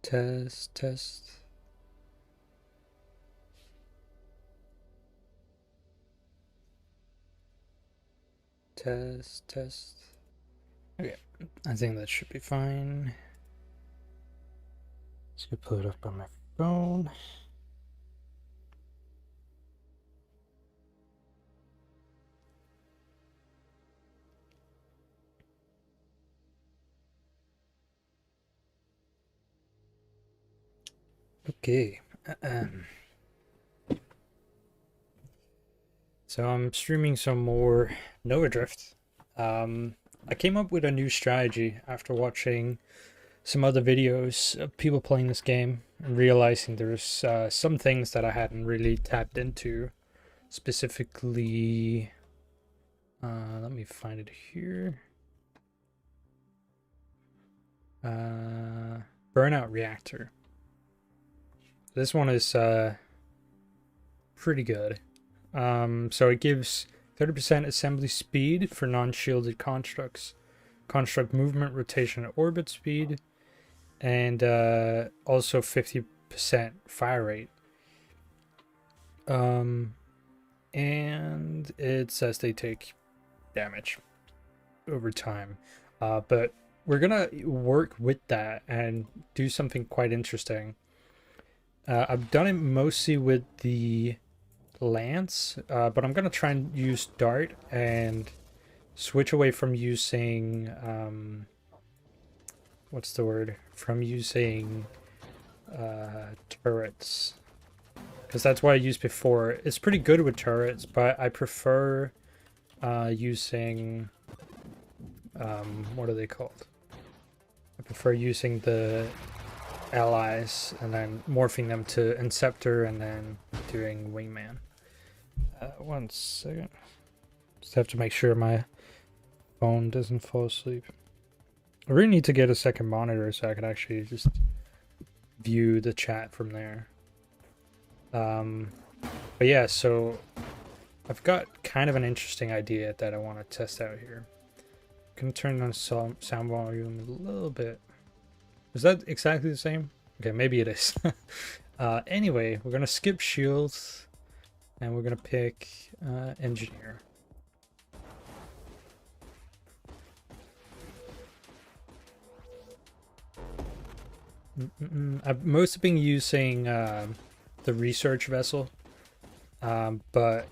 Test, test. Test, test. Okay, I think that should be fine. Let's go pull it up on my phone. Okay. So I'm streaming some more Nova Drift. I came up with a new strategy after watching some other videos of people playing this game and realizing there's some things that I hadn't really tapped into. Specifically, let me find it here. Burnout Reactor. This one is pretty good. So it gives 30% assembly speed for non-shielded constructs, construct movement, rotation, and orbit speed, and also 50% fire rate. And it says they take damage over time. But we're gonna work with that and do something quite interesting. I've done it mostly with the Lance, but I'm gonna try and use Dart and switch away from using what's the word? From using turrets, because that's what I used before. It's pretty good with turrets, but I prefer using what are they called? I prefer using the allies and then morphing them to Inceptor and then doing Wingman. 1 second. Just have to make sure my phone doesn't fall asleep. I really need to get a second monitor so I could actually just view the chat from there. But yeah, so I've got kind of an interesting idea that I want to test out here. I'm gonna turn on sound volume a little bit. Is that exactly the same? Okay, maybe it is. Anyway, we're gonna skip shields and we're gonna pick engineer. I've mostly been using the research vessel, but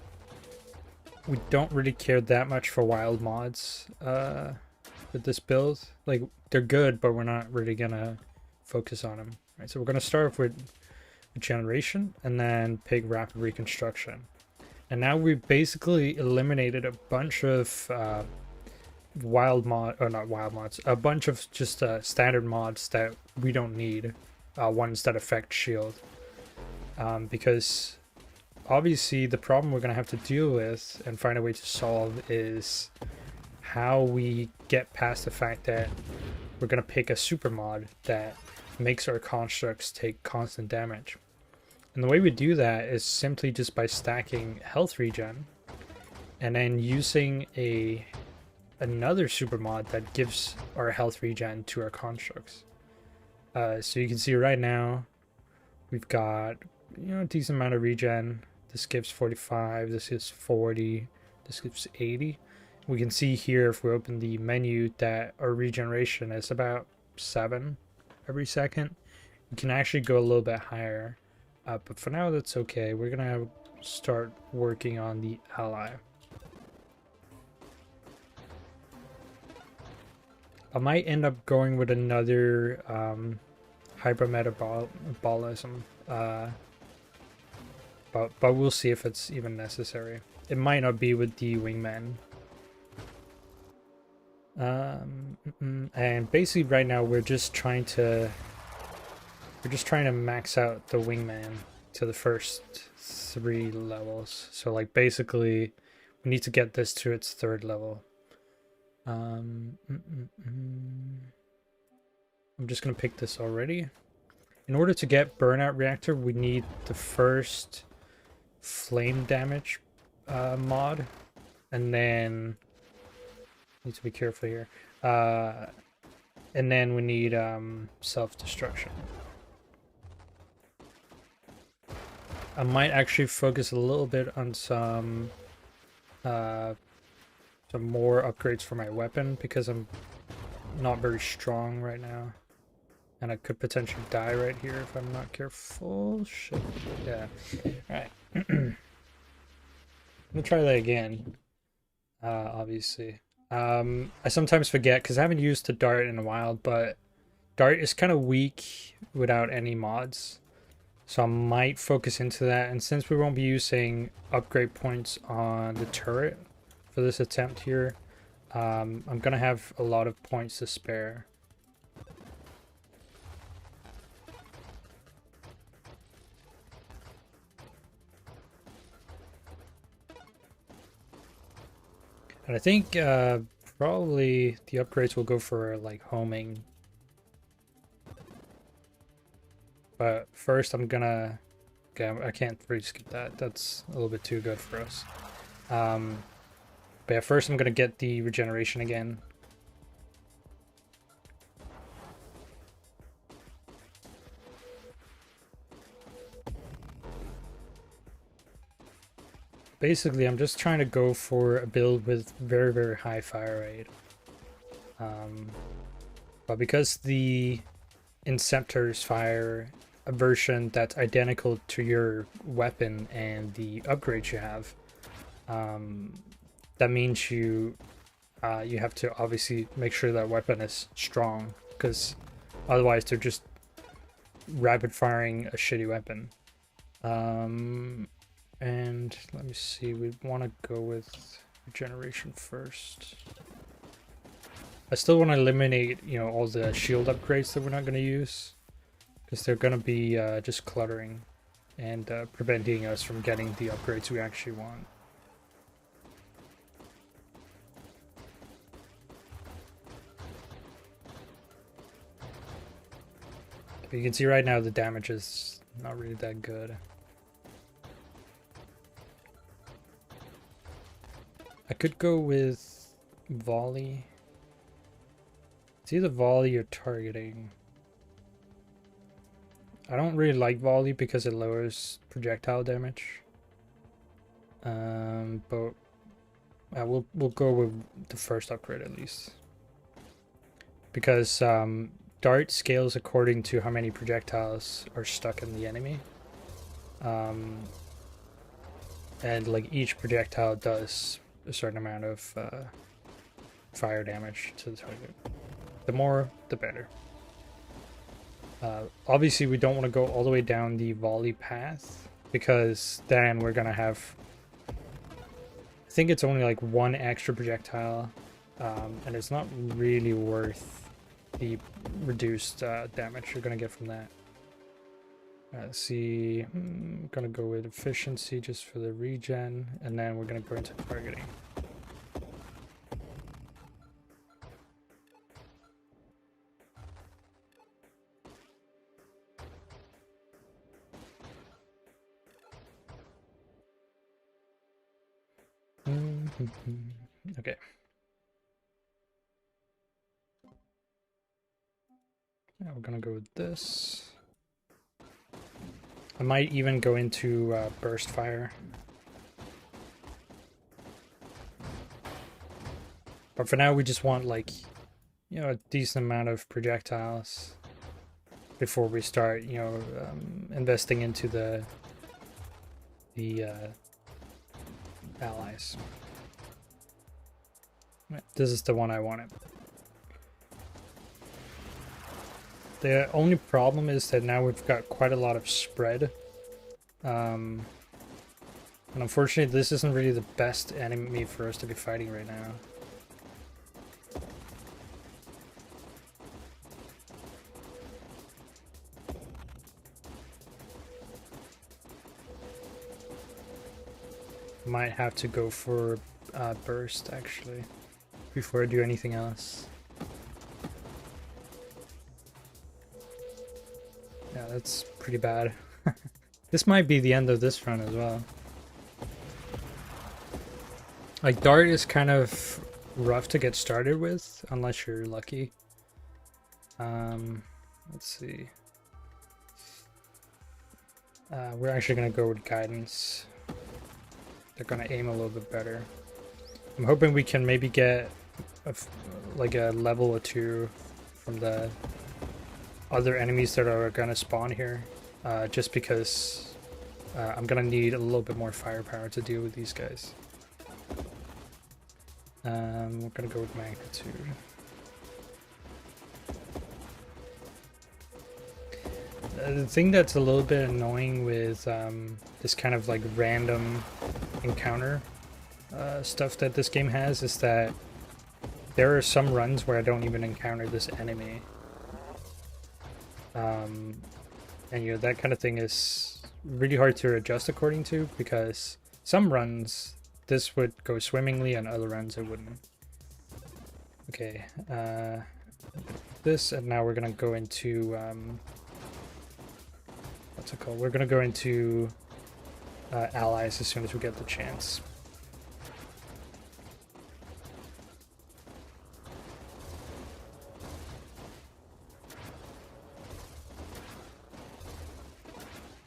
we don't really care that much for wild mods with this build. Like, they're good, but we're not really gonna focus on them. Right, so we're gonna start off with generation and then pick rapid reconstruction. And now we've basically eliminated a bunch of wild mod, or not wild mods, a bunch of just standard mods that we don't need, ones that affect shield, because obviously the problem we're going to have to deal with and find a way to solve is how we get past the fact that we're going to pick a super mod that makes our constructs take constant damage. And the way we do that is simply just by stacking health regen and then using another super mod that gives our health regen to our constructs. So you can see right now we've got, you know, a decent amount of regen. This gives 45, this gives 40, this gives 80. We can see here if we open the menu that our regeneration is about 7 every second. We can actually go a little bit higher, but for now that's okay. We're gonna start working on the ally. I might end up going with another hypermetabolism, but we'll see if it's even necessary. It might not be with the wingman. And basically right now we're just trying to max out the wingman to the first 3 levels. So like basically we need to get this to its 3rd level. I'm just gonna pick this already. in order to get burnout reactor, we need the first flame damage mod, and then need to be careful here. And then we need self-destruction. I might actually focus a little bit on some more upgrades for my weapon because I'm not very strong right now. And I could potentially die right here if I'm not careful. Shit. Yeah. Alright. I'm gonna try that again. Obviously. I sometimes forget because I haven't used the dart in a while, but dart is kind of weak without any mods. So I might focus into that. And since we won't be using upgrade points on the turret for this attempt here, I'm gonna have a lot of points to spare. And I think probably the upgrades will go for like homing. But first I'm gonna... Okay, I can't really skip that. That's a little bit too good for us. But yeah, first I'm gonna get the regeneration again. Basically, I'm just trying to go for a build with very, very high fire rate. But because the Inceptors fire a version that's identical to your weapon and the upgrades you have, that means you have to obviously make sure that weapon is strong, because otherwise they're just rapid firing a shitty weapon. And let me see, we want to go with regeneration first. I still want to eliminate, you know, all the shield upgrades that we're not going to use, because they're going to be just cluttering and preventing us from getting the upgrades we actually want. But you can see right now the damage is not really that good. I could go with volley. It's either volley or targeting. I don't really like volley because it lowers projectile damage. But we'll go with the first upgrade at least. Because dart scales according to how many projectiles are stuck in the enemy. And like each projectile does a certain amount of fire damage to the target. The more, the better. Obviously, we don't want to go all the way down the volley path, because then we're gonna have... I think it's only like one extra projectile, and it's not really worth the reduced damage you're gonna get from that. Let's see, I'm gonna go with efficiency just for the regen, and then we're gonna go into targeting. Okay. Yeah, we're gonna go with this. I might even go into burst fire. But for now, we just want, like, you know, a decent amount of projectiles before we start, you know, investing into the allies. This is the one I wanted. The only problem is that now we've got quite a lot of spread. And unfortunately, this isn't really the best enemy for us to be fighting right now. Might have to go for burst, actually, before I do anything else. Yeah, that's pretty bad. This might be the end of this run as well. Like, Dart is kind of rough to get started with, unless you're lucky. Let's see. We're actually going to go with Guidance. They're going to aim a little bit better. I'm hoping we can maybe get like a level or two from the other enemies that are going to spawn here. Just because I'm going to need a little bit more firepower to deal with these guys. We're going to go with Magnitude. The thing that's a little bit annoying with this kind of like random encounter stuff that this game has is that there are some runs where I don't even encounter this enemy. And you know, that kind of thing is really hard to adjust according to, because some runs this would go swimmingly and other runs it wouldn't. Okay, this, and now we're gonna go into what's it called? We're gonna go into allies as soon as we get the chance.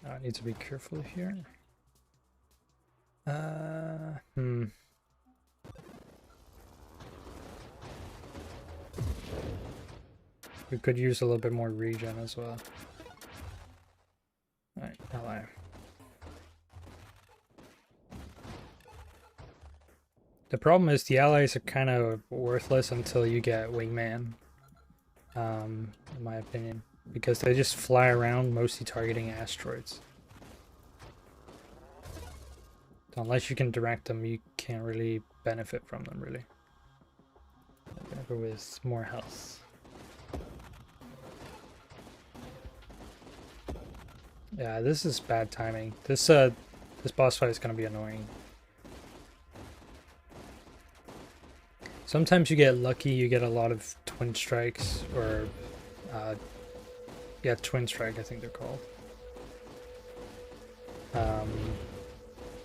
I need to be careful here. We could use a little bit more regen as well. Alright, ally. The problem is the allies are kind of worthless until you get Wingman, in my opinion, because they just fly around mostly targeting asteroids. So unless you can direct them, you can't really benefit from them, really. I'm gonna go with more health. Yeah, this is bad timing. This boss fight is gonna be annoying. Sometimes you get lucky, you get a lot of twin strikes, or yeah, twin strike I think they're called.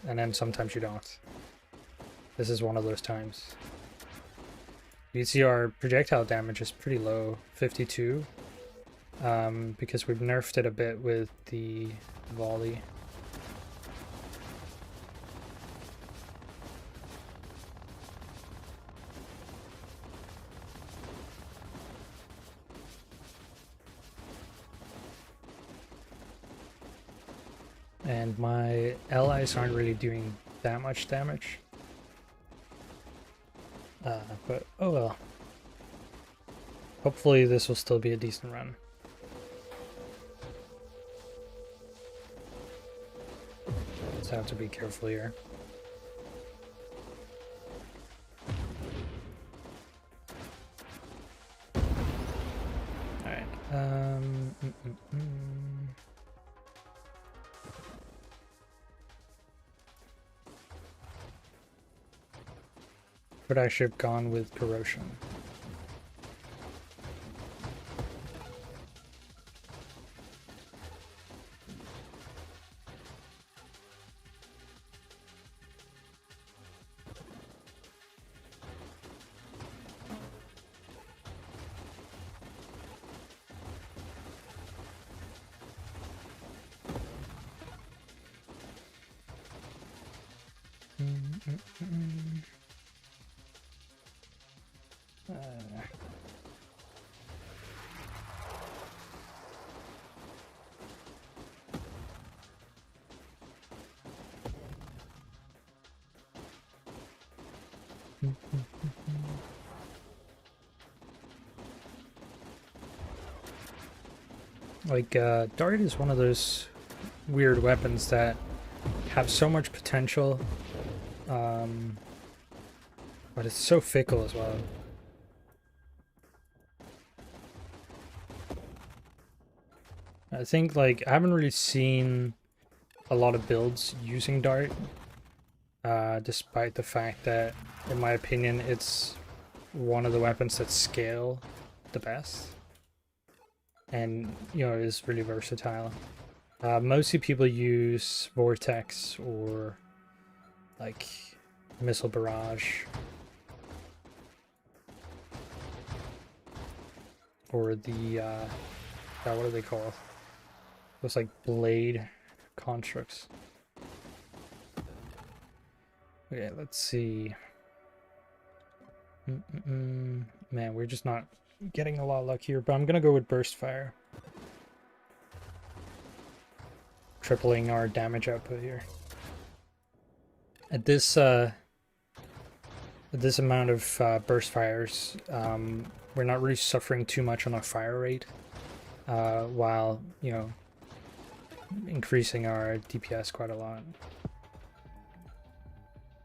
And then sometimes you don't. This is one of those times. You see our projectile damage is pretty low, 52. Because we've nerfed it a bit with the volley. And my allies aren't really doing that much damage. But oh well. Hopefully this will still be a decent run. So I have to be careful here. Alright, But I should have gone with Corrosion. Like, Dart is one of those weird weapons that have so much potential, but it's so fickle as well. I think, like, I haven't really seen a lot of builds using Dart, despite the fact that, in my opinion, it's one of the weapons that scale the best. and is really versatile. Mostly people use Vortex or like Missile Barrage or the what are they called? Those like blade constructs. Okay, let's see. Man, we're just not getting a lot of luck here, but I'm gonna go with Burst Fire. Tripling our damage output here. At this amount of burst fires, we're not really suffering too much on our fire rate, while increasing our DPS quite a lot.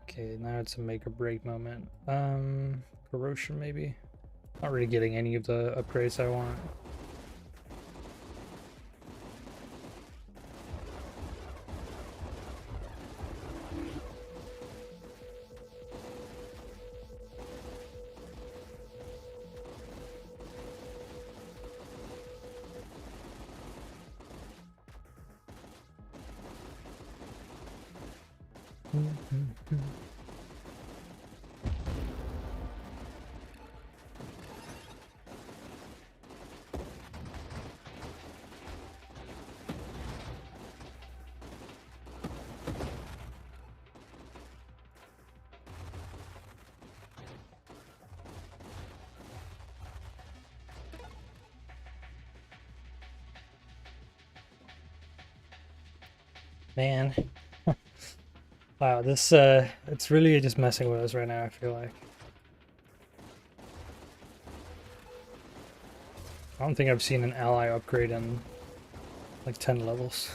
Okay, now it's a make or break moment. Corrosion maybe. Not really getting any of the upgrades I want. Man. Wow, this it's really just messing with us right now, I feel like. I don't think I've seen an ally upgrade in like 10 levels.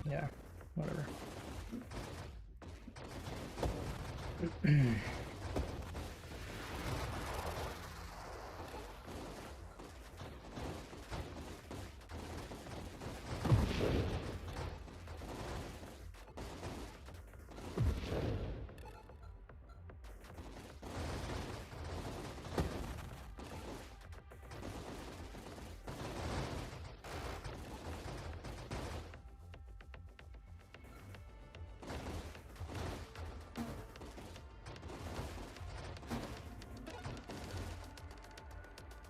Yeah, whatever.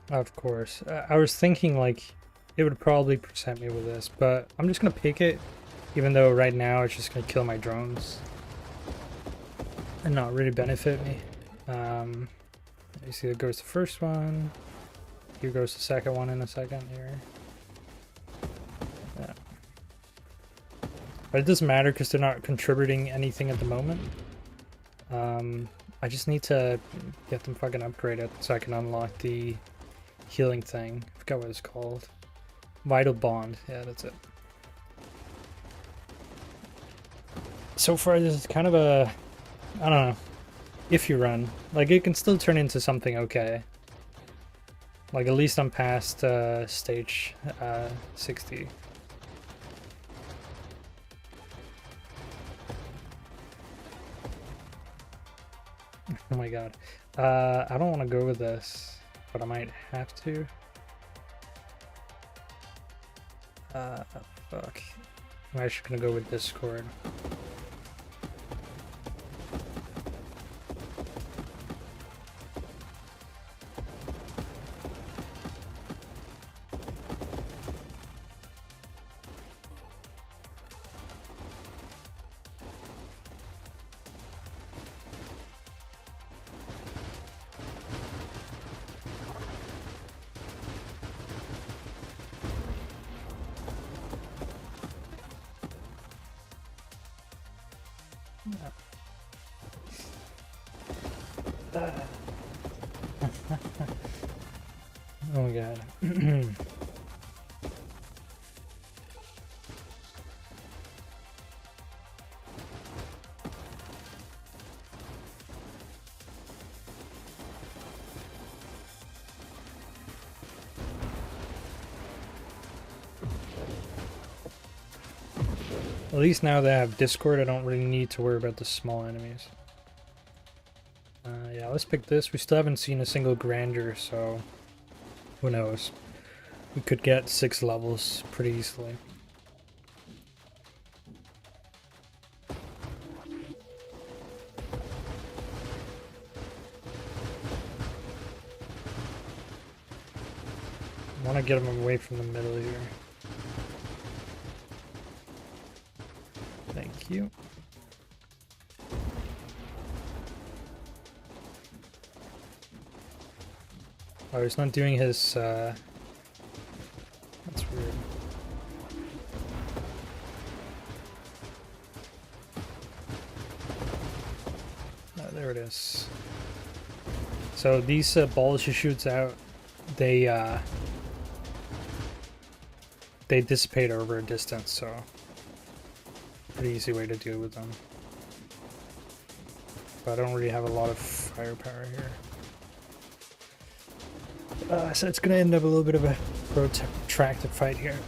Of course. I was thinking like it would probably present me with this, but I'm just gonna pick it, even though right now it's just gonna kill my drones and not really benefit me. You see, there goes the first one. Here goes the second one in a second here. Yeah. But it doesn't matter because they're not contributing anything at the moment. I just need to get them fucking upgraded so I can unlock the healing thing. I forgot what it's called. Vital Bond. Yeah, that's it. So far, this is kind of a, I don't know, if you run. Like, it can still turn into something okay. Like, at least I'm past stage 60. Oh my god. I don't want to go with this, but I might have to. Fuck. I'm actually gonna go with Discord. Oh my god. At least now that I have Discord, I don't really need to worry about the small enemies. Yeah, let's pick this. We still haven't seen a single grandeur, so who knows? We could get 6 levels pretty easily. I want to get him away from the middle here. Thank you. Oh, he's not doing his, that's weird. Oh, there it is. So these balls he shoots out, they dissipate over a distance, so pretty easy way to deal with them. But I don't really have a lot of firepower here. So it's gonna end up a little bit of a protracted fight here.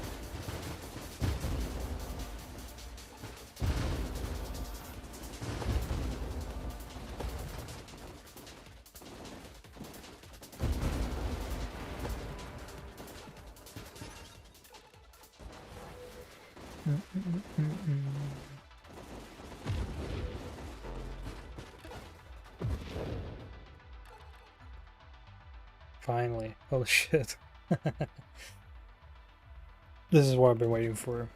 Finally. Holy shit. This is what I've been waiting for.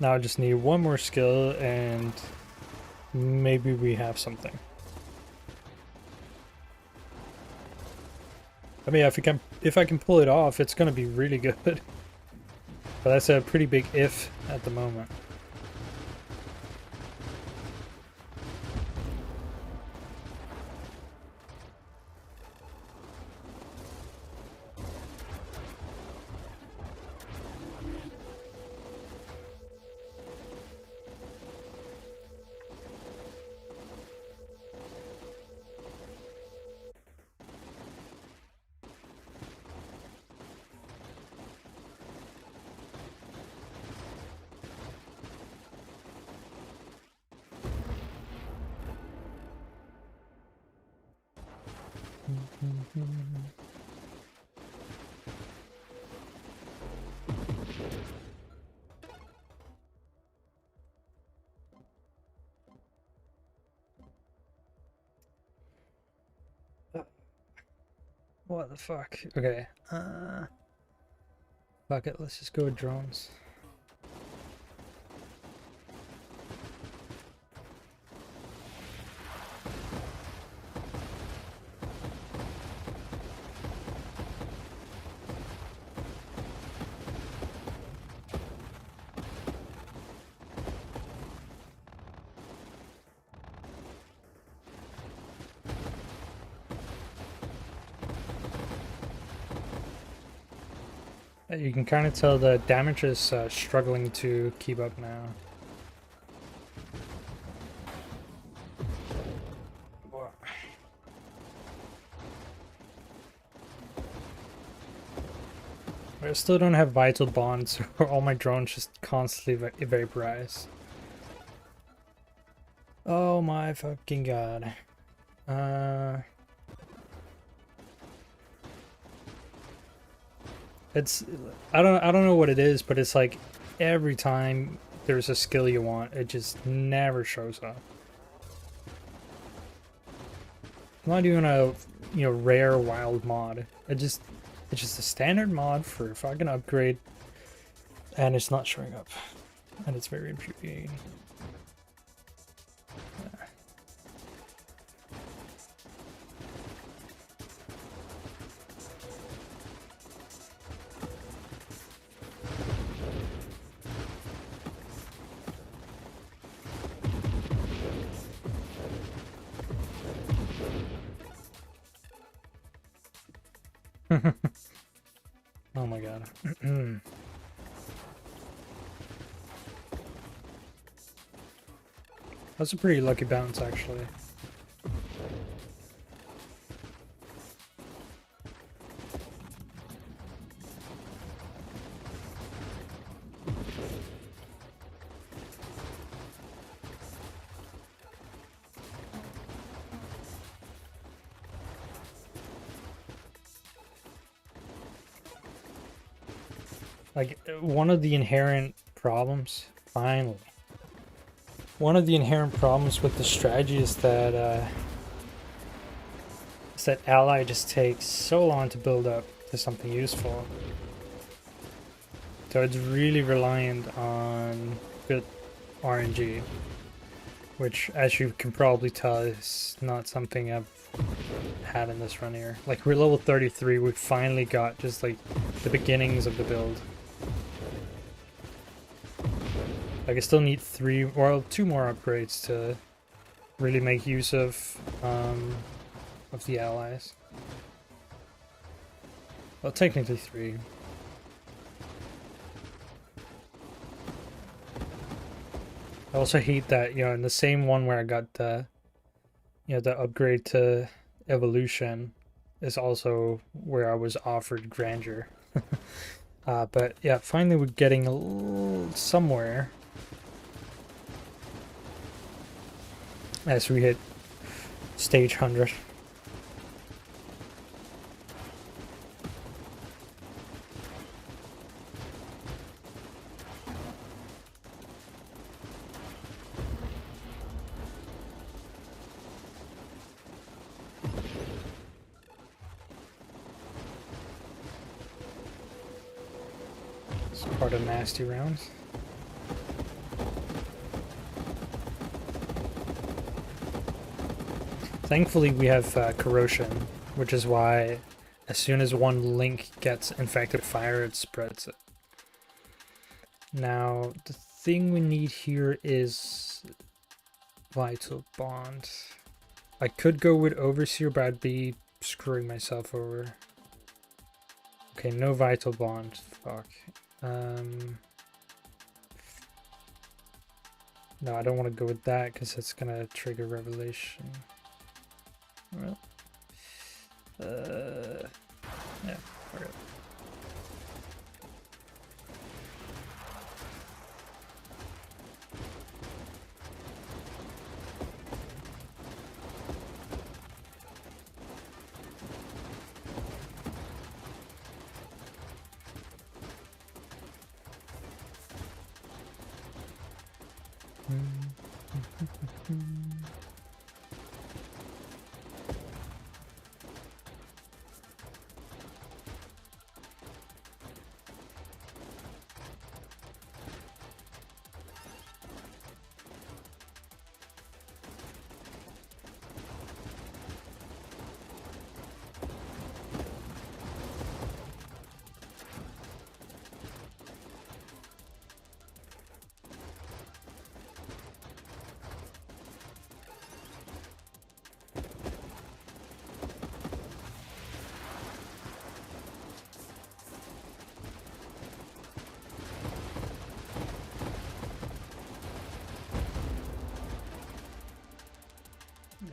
Now I just need one more skill and maybe we have something. I mean, if I can pull it off, it's gonna be really good. But that's a pretty big if at the moment. What the fuck? Okay. Fuck it, let's just go with drones. You can kind of tell the damage is struggling to keep up now. I still don't have vital bonds, or all my drones just constantly vaporize. Oh my fucking god. I don't know what it is, but it's like every time there's a skill you want, it just never shows up. I'm not even a rare wild mod. It's just a standard mod for fucking upgrade, and it's not showing up, and it's very infuriating. Oh my god. That's a pretty lucky bounce, actually. Like, one of the inherent problems, finally, one of the inherent problems with the strategy is that ally just takes so long to build up to something useful. So it's really reliant on good RNG, which, as you can probably tell, is not something I've had in this run here. Like, we're level 33, we finally got just like the beginnings of the build. Like, I still need 2 more upgrades to really make use of the allies. Well, technically 3. I also hate that, in the same one where I got the, the upgrade to evolution is also where I was offered grandeur. But yeah, finally we're getting a little somewhere as we hit stage 100. Part of nasty rounds. Thankfully we have corrosion, which is why as soon as one link gets infected with fire, it spreads it. Now the thing we need here is vital bond. I could go with overseer, but I'd be screwing myself over. Okay, no vital bond. Fuck. No, I don't want to go with that because it's gonna trigger revelation. Well, yeah, fuck it.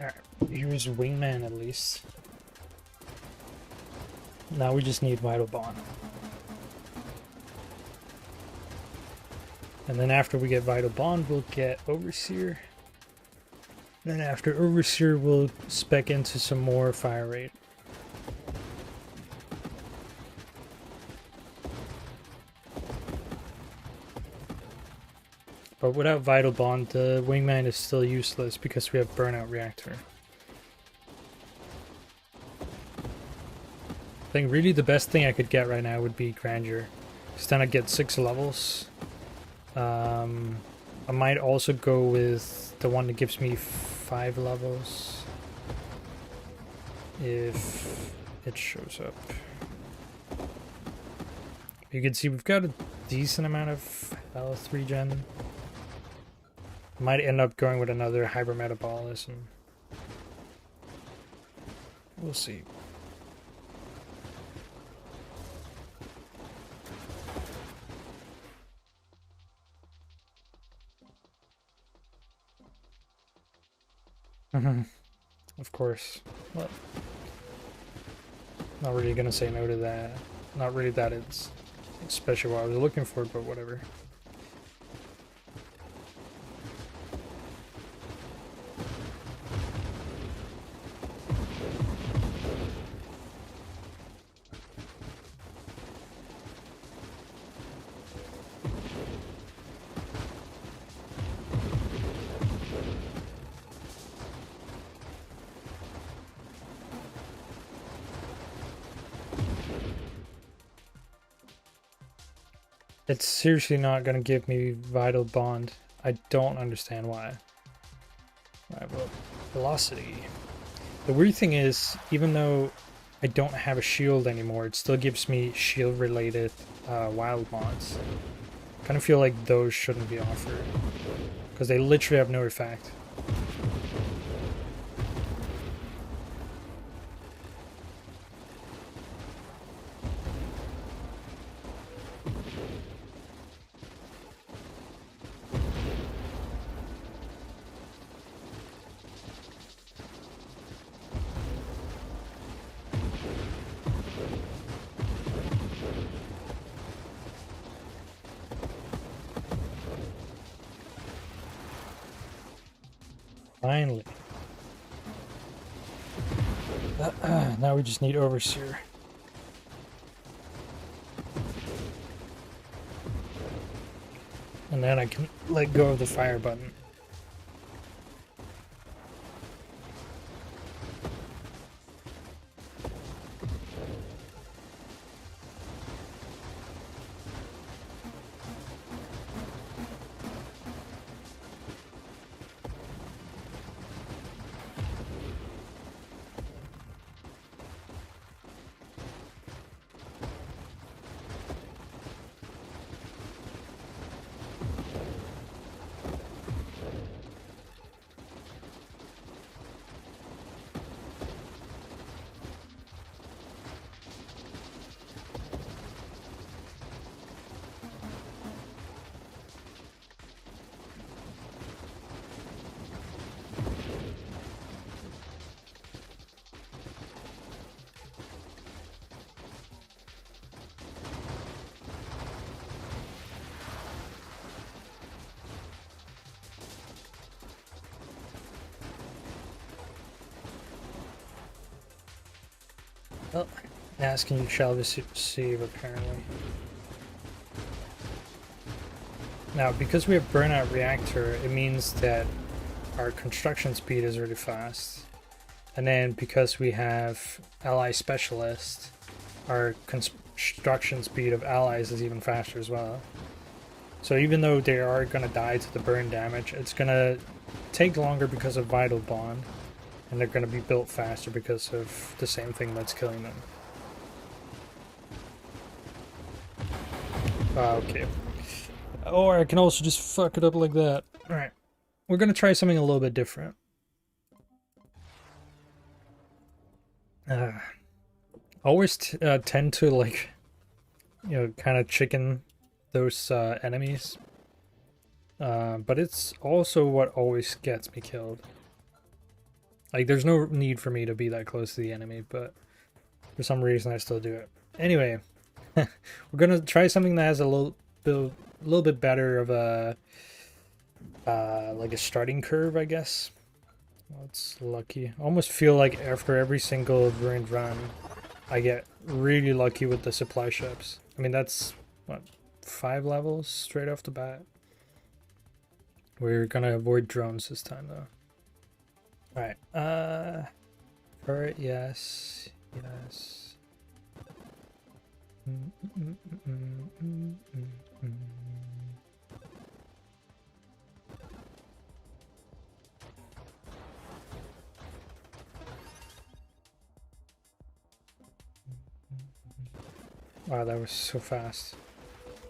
Alright, here's Wingman at least. Now we just need Vital Bond. And then after we get Vital Bond, we'll get Overseer. Then after Overseer, we'll spec into some more fire rate. But without Vital Bond, the Wingman is still useless because we have Burnout Reactor. I think really the best thing I could get right now would be Grandeur. Because then I'd get 6 levels. I might also go with the one that gives me 5 levels. If it shows up. You can see we've got a decent amount of health regen. Might end up going with another hypermetabolism. We'll see. Of course. Well, not really gonna say no to that. Not really that it's especially what I was looking for, but whatever. It's seriously not going to give me Vital Bond. I don't understand why. Alright, well, velocity. The weird thing is, even though I don't have a shield anymore, it still gives me shield-related wild mods. Kind of feel like those shouldn't be offered, because they literally have no effect. Finally. Now we just need Overseer. And then I can let go of the fire button. Well, asking you shall receive, apparently. Now, because we have Burnout Reactor, it means that our construction speed is really fast. And then because we have Ally Specialist, our construction speed of allies is even faster as well. So even though they are going to die to the burn damage, it's going to take longer because of Vital Bond. And they're going to be built faster because of the same thing that's killing them. Okay. Or I can also just fuck it up like that. Alright. We're going to try something a little bit different. Always tend to, like, you know, kind of chicken those enemies. But it's also what always gets me killed. Like, there's no need for me to be that close to the enemy, but for some reason I still do it. Anyway, we're gonna try something that has a little bit better of a like a starting curve, I guess. Well, it's lucky. I almost feel like after every single ruined run, I get really lucky with the supply ships. I mean, that's what, 5 levels straight off the bat. We're gonna avoid drones this time though. Alright, turret, yes, yes. Wow, that was so fast.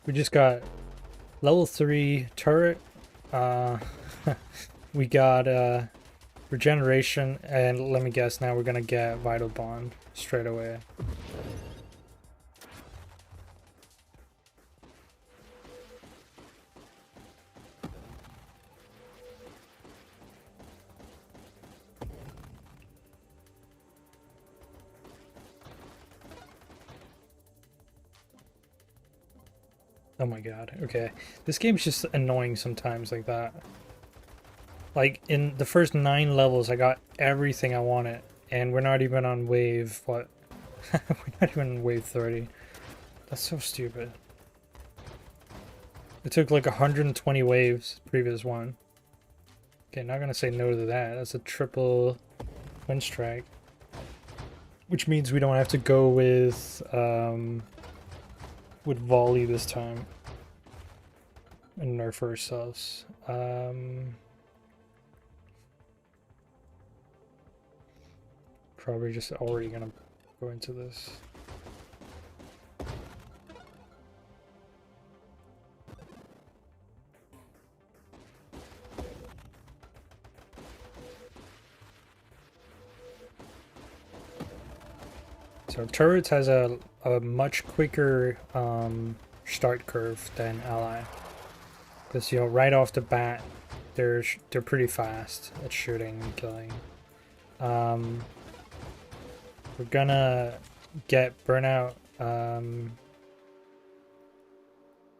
We just got level 3 turret, we got, regeneration, and let me guess, now we're gonna get Vital Bond straight away. Oh my god, okay. This game's just annoying sometimes like that. Like, in the first 9 levels, I got everything I wanted, and we're not even on wave, what? We're not even on wave 30. That's so stupid. It took like 120 waves, previous one. Okay, not gonna say no to that. That's a triple twin strike. Which means we don't have to go with volley this time. and nerf ourselves. Probably just already gonna go into this. So turrets has a much quicker start curve than ally, because you know right off the bat they're pretty fast at shooting and killing. We're gonna get burnout.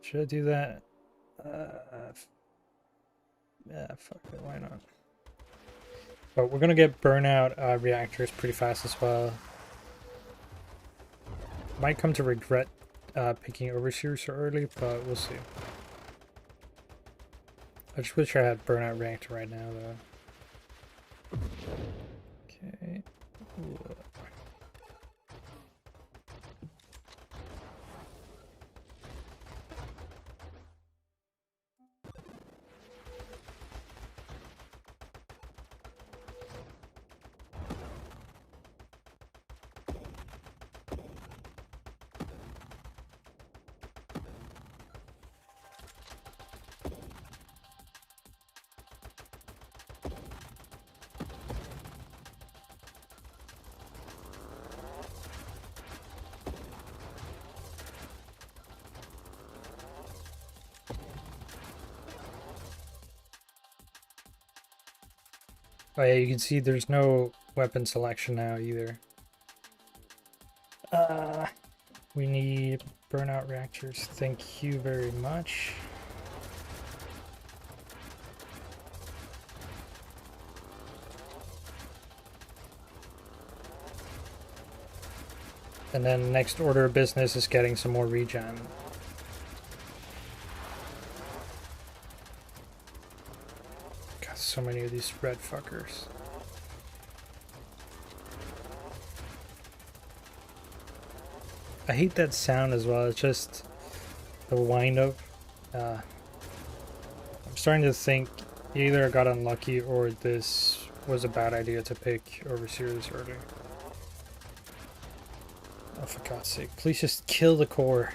Should I do that? Yeah, fuck it, why not? But we're gonna get burnout reactors pretty fast as well. Might come to regret picking Overseer so early, but we'll see. I just wish I had burnout reactor right now, though. Okay. Ooh. Oh yeah, you can see there's no weapon selection now either. We need burnout reactors. Thank you very much. And then next order of business is getting some more regen. Got so many of these red fuckers. I hate that sound as well. It's just the wind up. I'm starting to think either I got unlucky or this was a bad idea to pick Overseer this early. Oh, for God's sake. Please just kill the core.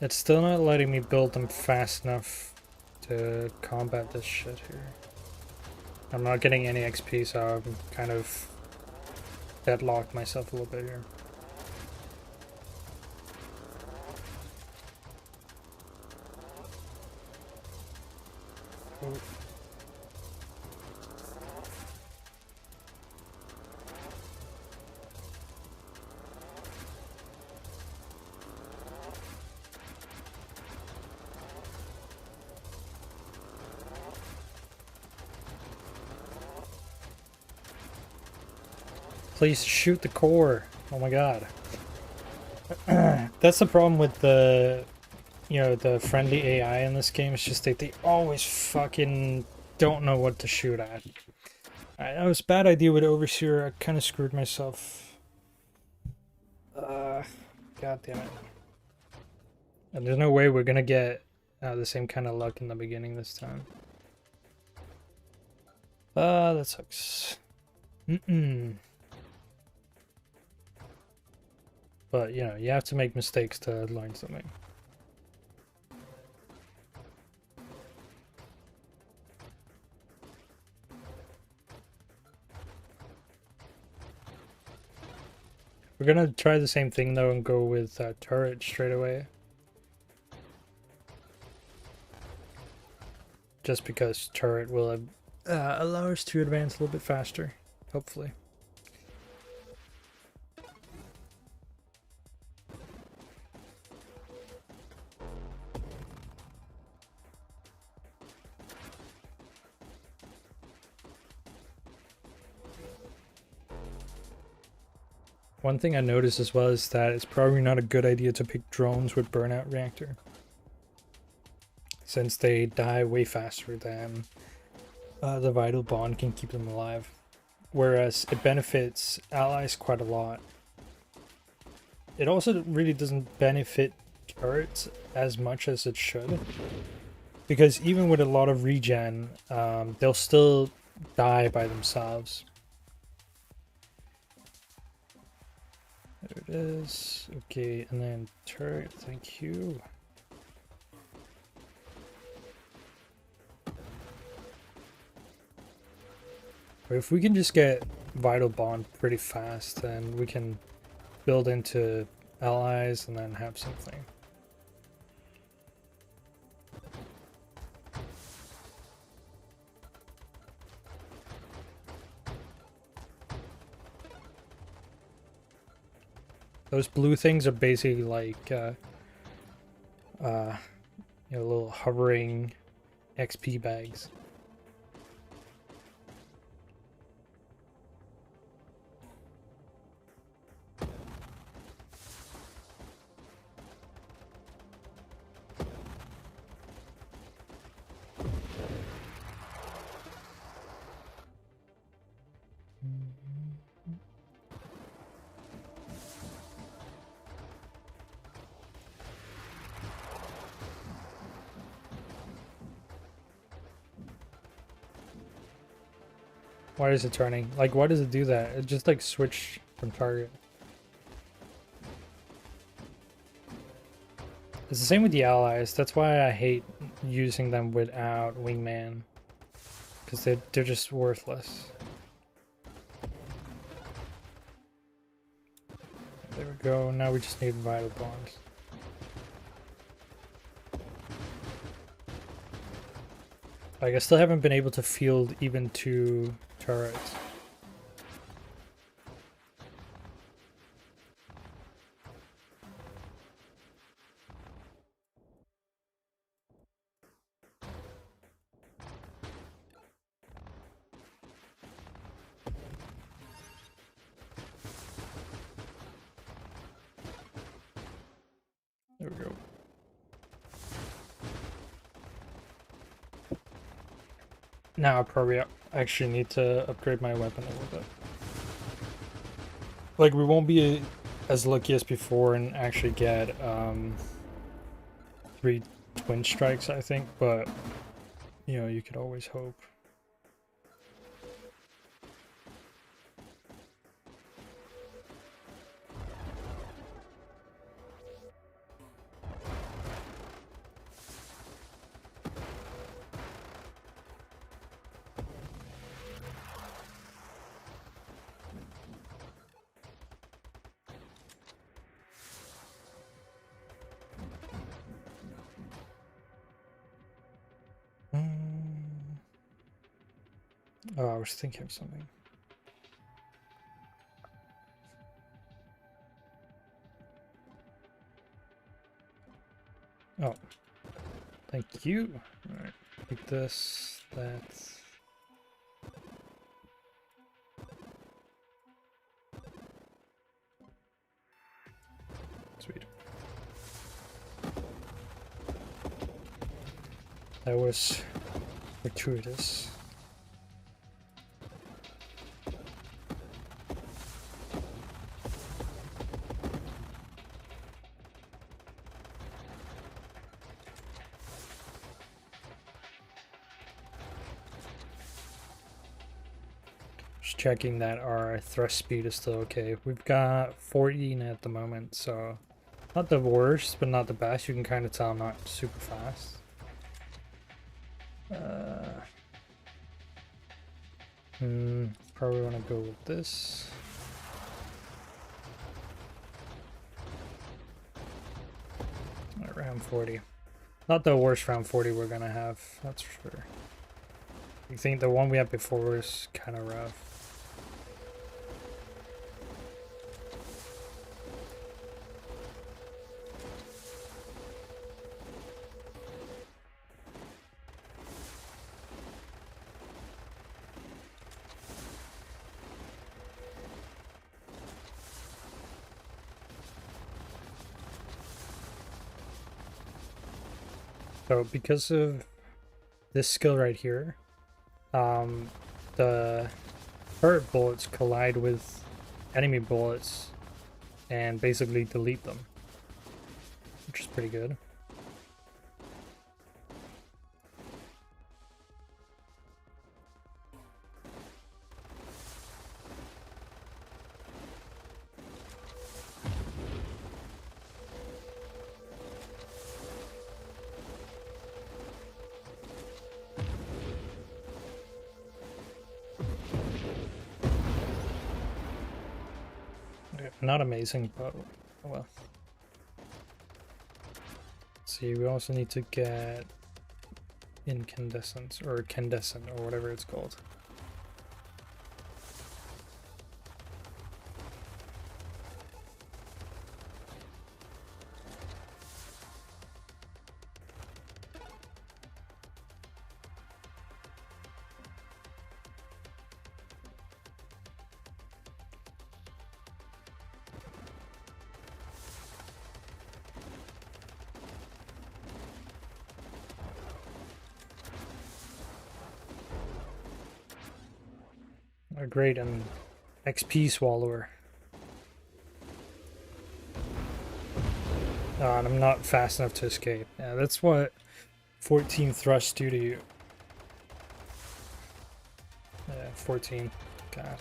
It's still not letting me build them fast enough to combat this shit here. I'm not getting any XP, so I'm kind of deadlocked myself a little bit here. Oh. Please shoot the core. Oh my god. That's the problem with the, you know, the friendly AI in this game. It's just that they always fucking don't know what to shoot at. That was a bad idea with Overseer. I kind of screwed myself. God damn it. And there's no way we're gonna get the same kind of luck in the beginning this time. That sucks. But, you know, you have to make mistakes to learn something. We're gonna try the same thing, though, and go with turret straight away. Just because turret will allow us to advance a little bit faster, hopefully. One thing I noticed as well is that it's probably not a good idea to pick drones with burnout reactor, since they die way faster than the vital bond can keep them alive, whereas it benefits allies quite a lot. it also really doesn't benefit turrets as much as it should. Because even with a lot of regen, they'll still die by themselves. There it is. Okay, and then turret, thank you. But if we can just get Vital Bond pretty fast, then we can build into allies and then have something. Those blue things are basically like, you know, little hovering XP bags. Why is it turning? Like, why does it do that? It just like switch from target. It's the same with the allies. That's why I hate using them without wingman. Because they're just worthless. There we go. Now we just need vital bonds. Like, I still haven't been able to field even 2 turrets. There we go. Now I probably actually need to upgrade my weapon a little bit. Like, we won't be as lucky as before and actually get 3 twin strikes, I think, but you know, you could always hope. Oh, I was thinking of something. Oh, thank you. All right, take this, that. Sweet. That was gratuitous. Just checking that our thrust speed is still okay. We've got 14 at the moment, so not the worst, but not the best. You can kind of tell I'm not super fast. Probably want to go with this. Round 40. Not the worst round 40 we're gonna have, that's for sure. I think the one we had before was kind of rough. So because of this skill right here, the turret bullets collide with enemy bullets and basically delete them, which is pretty good. Not amazing, but well. Let's see, we also need to get incandescent or candescent or whatever it's called. Oh, great, an XP swallower. Oh, and I'm not fast enough to escape. Yeah, that's what 14 thrust do to you. Yeah, 14. God.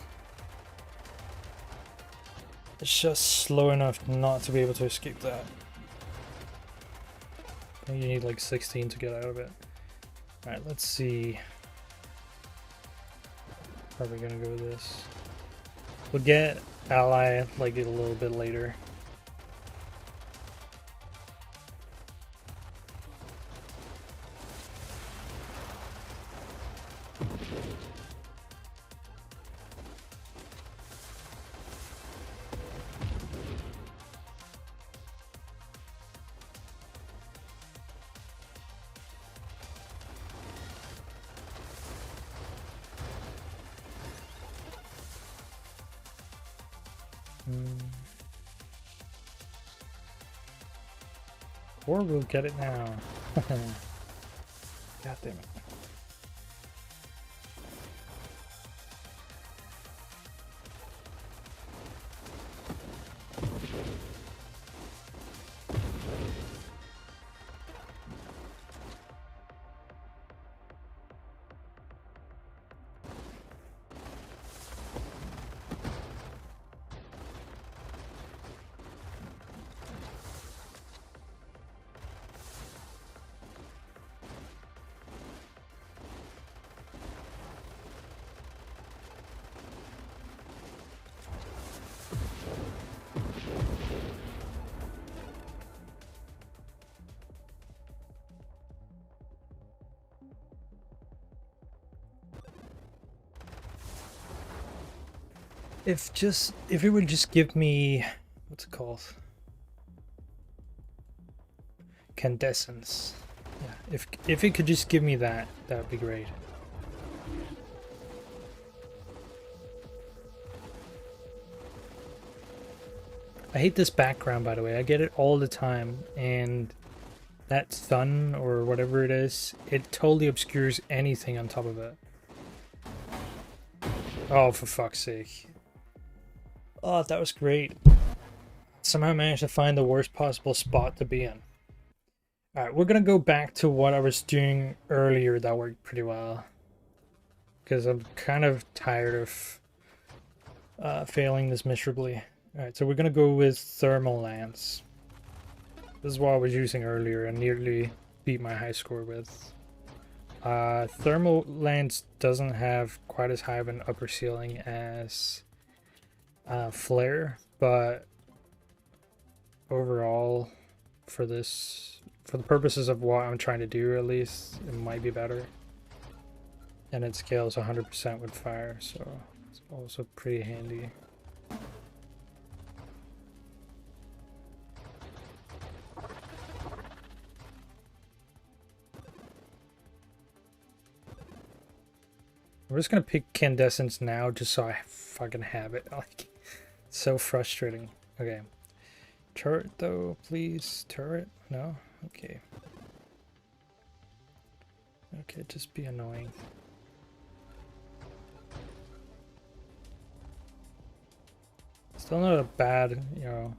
It's just slow enough not to be able to escape that. I think you need like 16 to get out of it. Alright, let's see. How are we gonna go with this? We'll get ally like a little bit later. Or we'll get it now. God damn it. If it would just give me, what's it called? Candescence. Yeah, if it could just give me that, that would be great. I hate this background, by the way. I get it all the time, and that sun or whatever it is, it totally obscures anything on top of it. Oh, for fuck's sake. Oh, that was great. Somehow managed to find the worst possible spot to be in. Alright, we're gonna go back to what I was doing earlier that worked pretty well. Because I'm kind of tired of failing this miserably. Alright, so we're gonna go with thermal lance. This is what I was using earlier and nearly beat my high score with. Thermal lance doesn't have quite as high of an upper ceiling as flare, but overall, for the purposes of what I'm trying to do, at least, it might be better. And it scales 100% with fire, so it's also pretty handy. I'm just gonna pick Candescence now just so I fucking have it. Like, it's so frustrating. Okay. Turret though, please. Turret? No? Okay. Okay, just be annoying. Still Still not a bad, you know,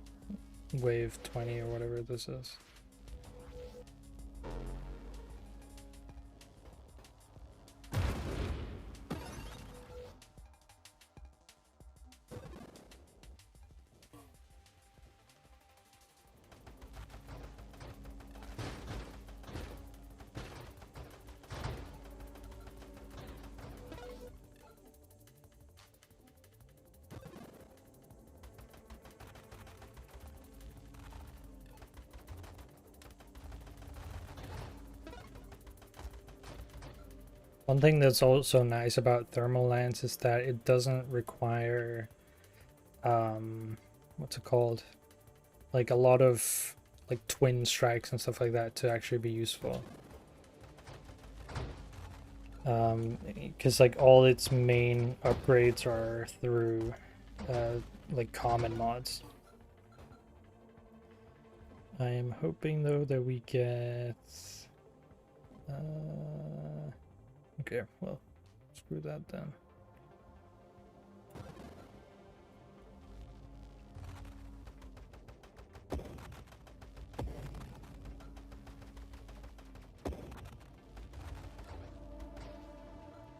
wave 20 or whatever this is. One thing that's also nice about thermal lance is that it doesn't require, what's it called? Like a lot of like twin strikes and stuff like that to actually be useful. Because like all its main upgrades are through like common mods. I am hoping though that we get okay, well, screw that then.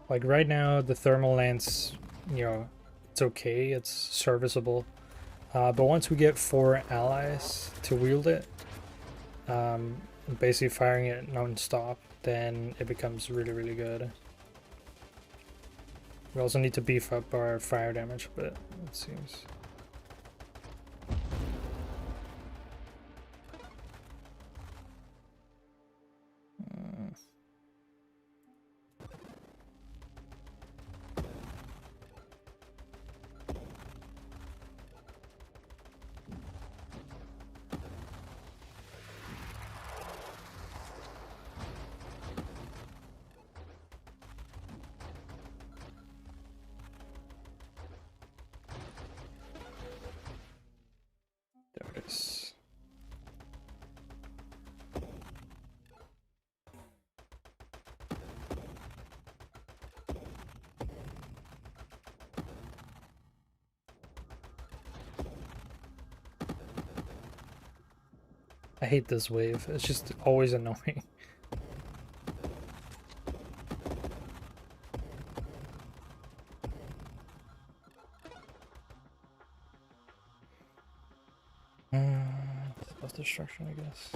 Like right now, the thermal lance, you know, it's okay, it's serviceable. But once we get 4 allies to wield it, basically firing it non-stop, then it becomes really, really good. We also need to beef up our fire damage a bit, it seems. There it is. I hate this wave. It's just always annoying. Self-destruction, I guess.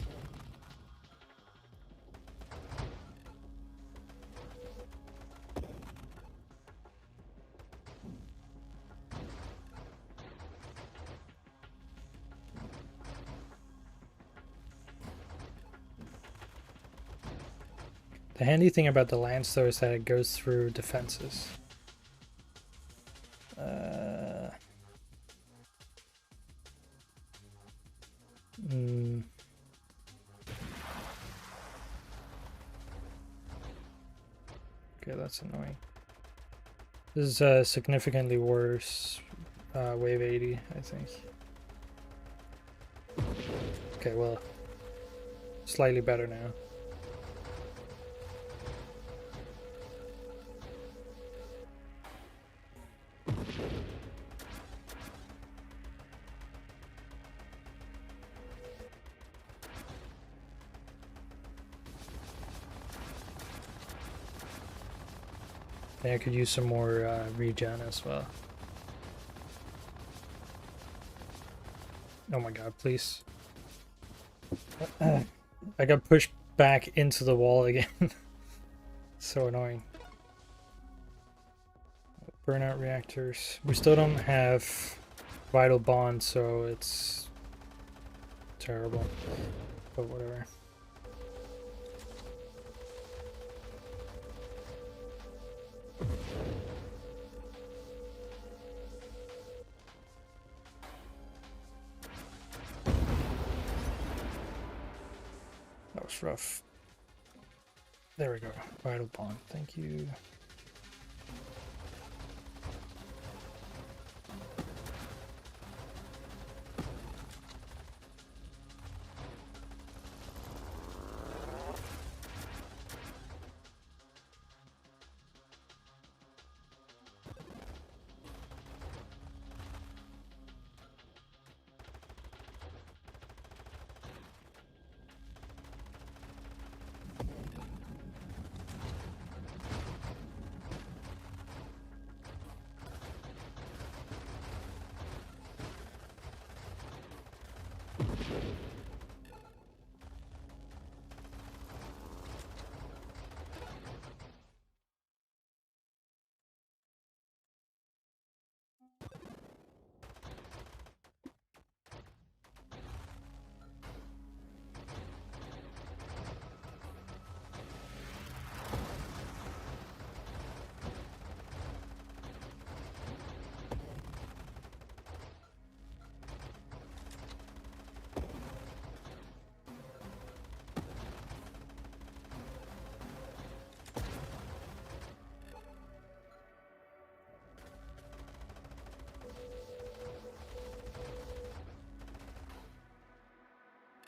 The handy thing about the lance though is that it goes through defenses. Okay, that's annoying. This is significantly worse wave 80, I think. Okay, well, slightly better now. I could use some more regen as well. Oh my god, please. I got pushed back into the wall again. So annoying. Burnout reactors. We still don't have vital bond, so it's terrible. But whatever. That was rough. There we go. Vital bond. Thank you.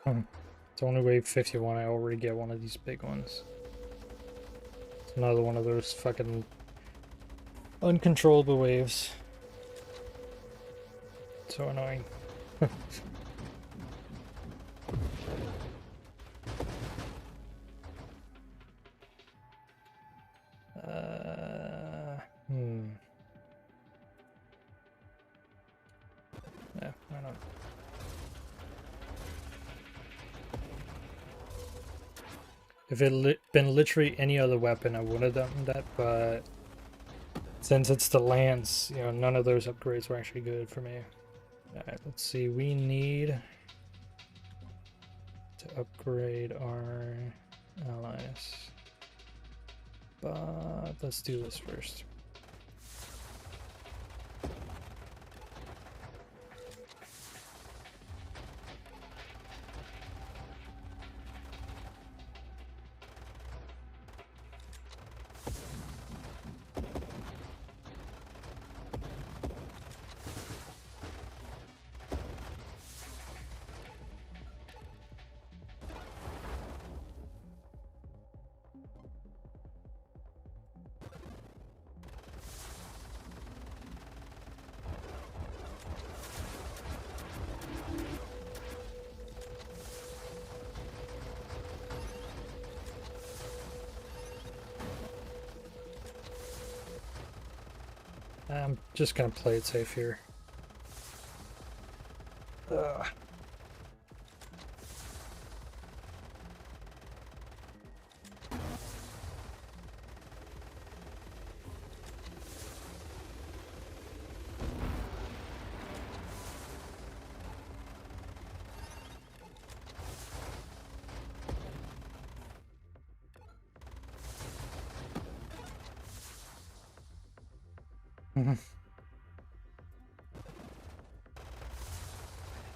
It's only wave 51. I already get one of these big ones. It's another one of those fucking uncontrollable waves. So annoying. Yeah, why not? If it been literally any other weapon, I would have done that, but since it's the lance, you know, none of those upgrades were actually good for me. Alright, let's see. We need to upgrade our allies. But let's do this first. I'm just gonna play it safe here. Ugh.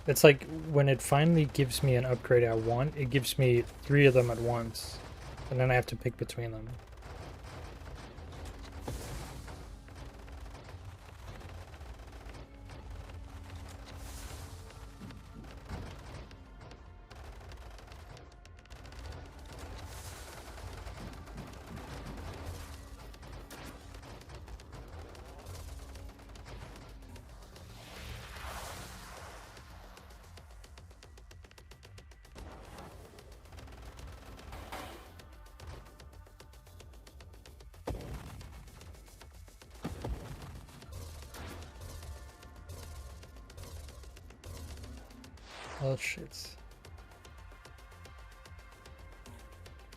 It's like when it finally gives me an upgrade I want, it gives me 3 of them at once, and then I have to pick between them. Oh shit.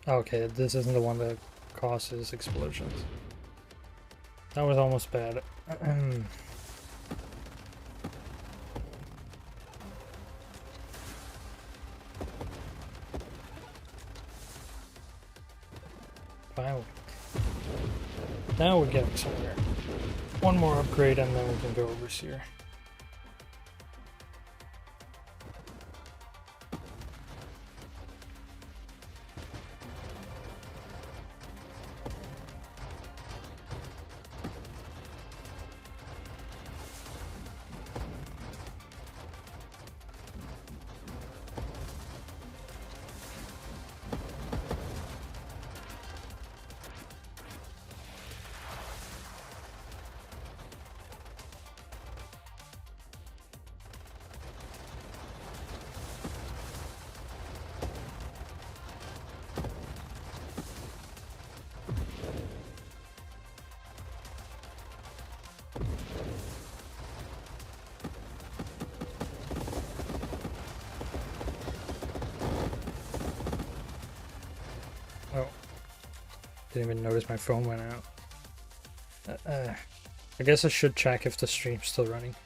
Okay, this isn't the one that causes explosions. That was almost bad. Finally. Now we're getting somewhere. One more upgrade and then we can go over here. Didn't even notice my phone went out. I guess I should check if the stream's still running.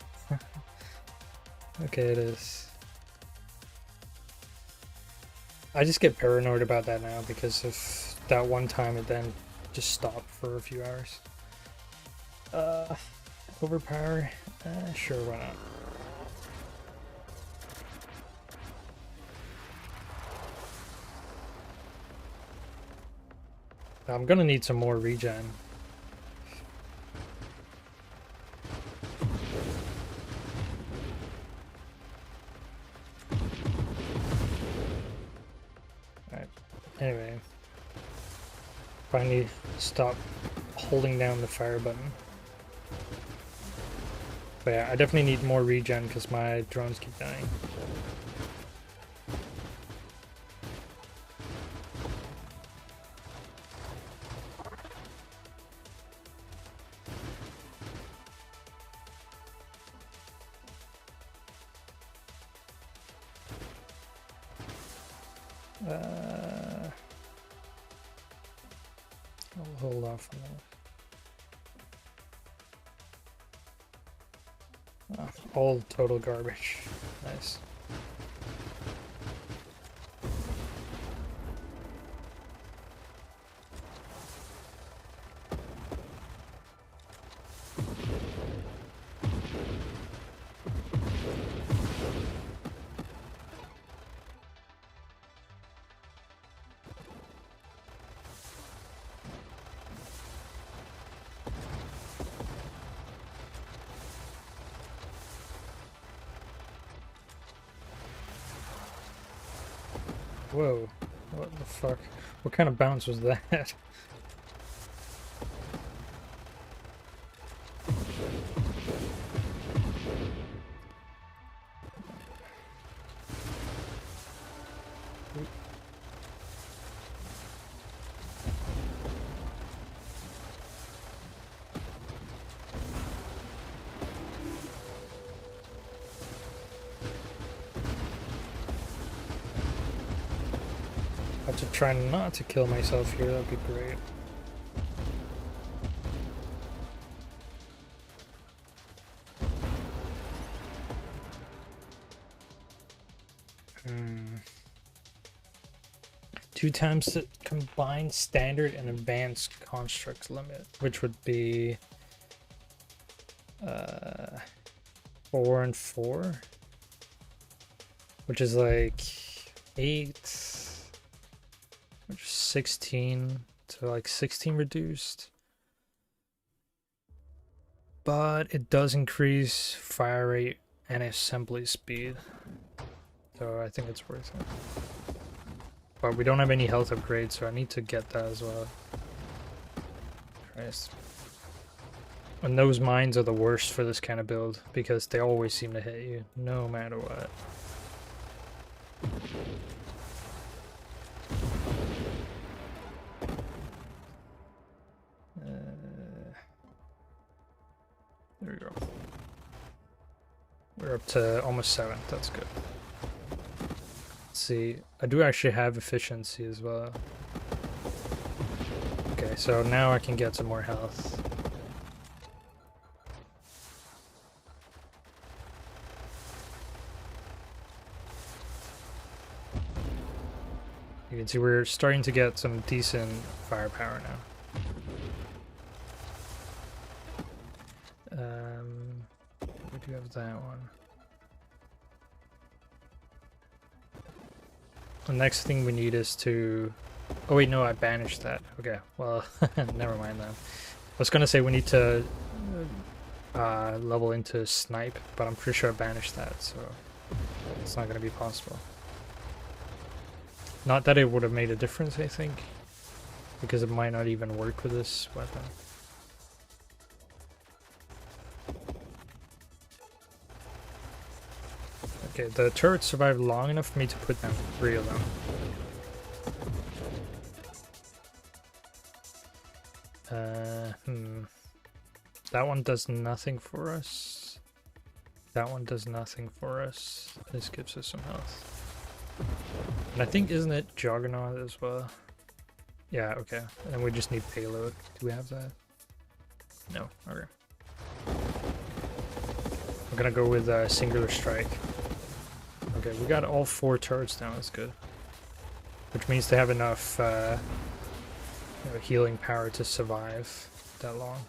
Okay, it is. I just get paranoid about that now because of that one time it then just stopped for a few hours. Overpower? Sure, why not? I'm gonna need some more regen. Anyway, finally stop holding down the fire button. But yeah, I definitely need more regen because my drones keep dying. I'll hold off on that. Oh, all total garbage. Nice. Whoa, what the fuck? What kind of bounce was that? I have to try not to kill myself here, that'd be great. Two times the combined standard and advanced constructs limit, which would be 4 and 4, which is like 8, which is 16 to like 16 reduced. But it does increase fire rate and assembly speed, so I think it's worth it. But we don't have any health upgrades, so I need to get that as well. Christ. And those mines are the worst for this kind of build, because they always seem to hit you, no matter what. There we go. We're up to almost 7, that's good. Let's see, I do actually have efficiency as well. Okay, so now I can get some more health. You can see we're starting to get some decent firepower now. We do have that one. The next thing we need is to... Oh wait, no, I banished that. Okay, well, never mind then. I was gonna say we need to level into snipe, but I'm pretty sure I banished that, so it's not gonna be possible. Not that it would have made a difference, I think, because it might not even work with this weapon. Okay, the turrets survived long enough for me to put down 3 of them. That one does nothing for us. That one does nothing for us. This gives us some health. And I think, isn't it Juggernaut as well? Yeah, okay. And we just need payload. Do we have that? No, okay. I'm gonna go with Singular Strike. Okay, we got all 4 turrets now, that's good. Which means they have enough healing power to survive that long.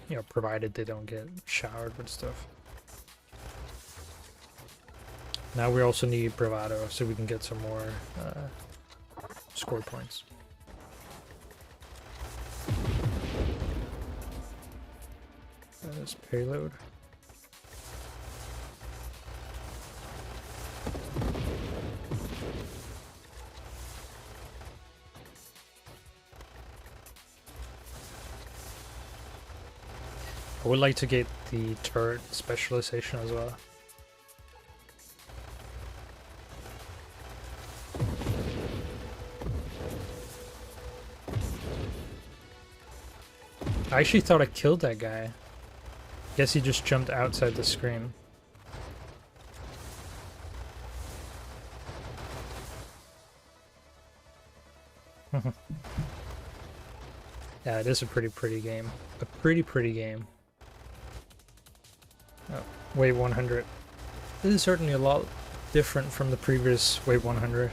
You know, provided they don't get showered with stuff. Now we also need Bravado so we can get some more score points. That is payload. I would like to get the turret specialization as well. I actually thought I killed that guy. Guess he just jumped outside the screen. Yeah, it is a pretty game. A pretty game. Oh, Wave 100. This is certainly a lot different from the previous Wave 100.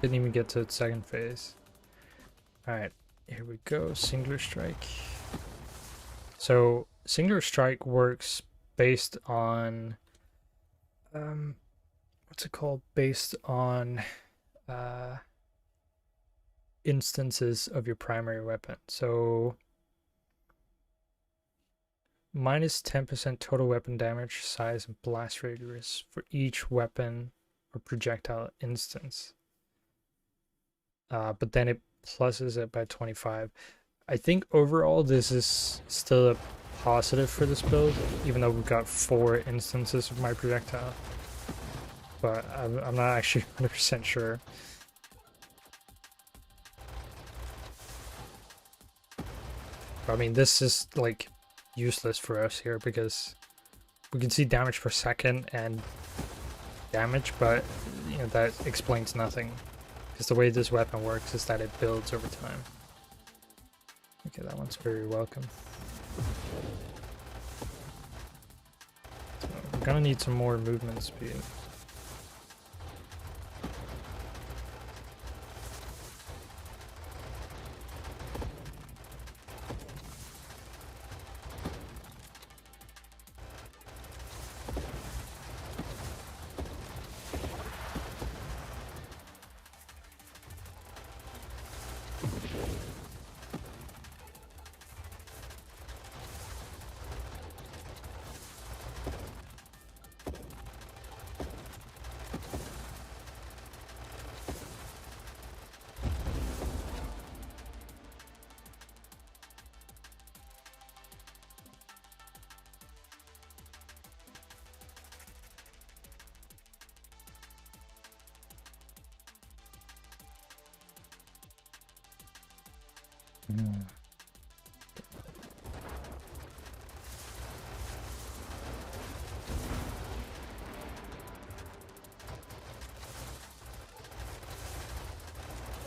Didn't even get to its second phase. Alright, here we go. Singular Strike. So, Singular Strike works based on... what's it called? Based on... instances of your primary weapon. So minus 10% total weapon damage, size, and blast radius for each weapon or projectile instance. But then it pluses it by 25. I think overall this is still a positive for this build, even though we've got 4 instances of my projectile. But I'm not actually 100% sure. I mean, this is like useless for us here because we can see damage per second and damage, but you know that explains nothing because the way this weapon works is that it builds over time. Okay, that one's very welcome. So we're gonna need some more movement speed.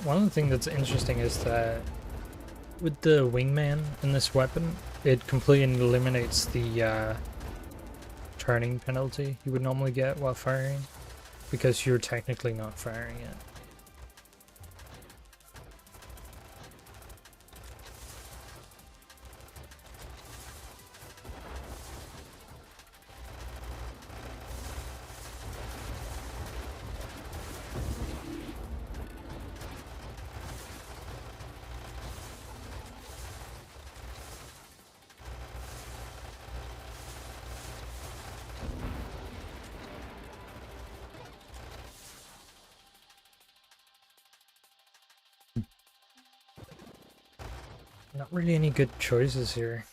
One of the things that's interesting is that with the wingman in this weapon, it completely eliminates the turning penalty you would normally get while firing, because you're technically not firing it. Not really any good choices here.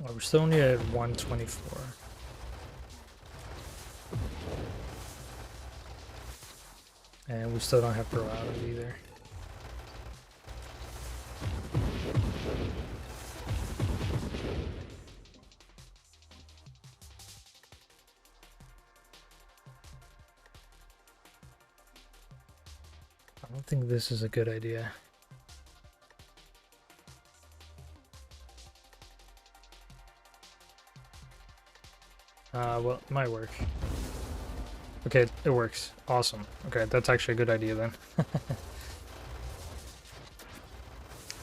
Well, we're still only at 124. And we still don't have Pro Out either. I don't think this is a good idea. – Well, it might work. Okay, it works. Awesome. Okay, that's actually a good idea then.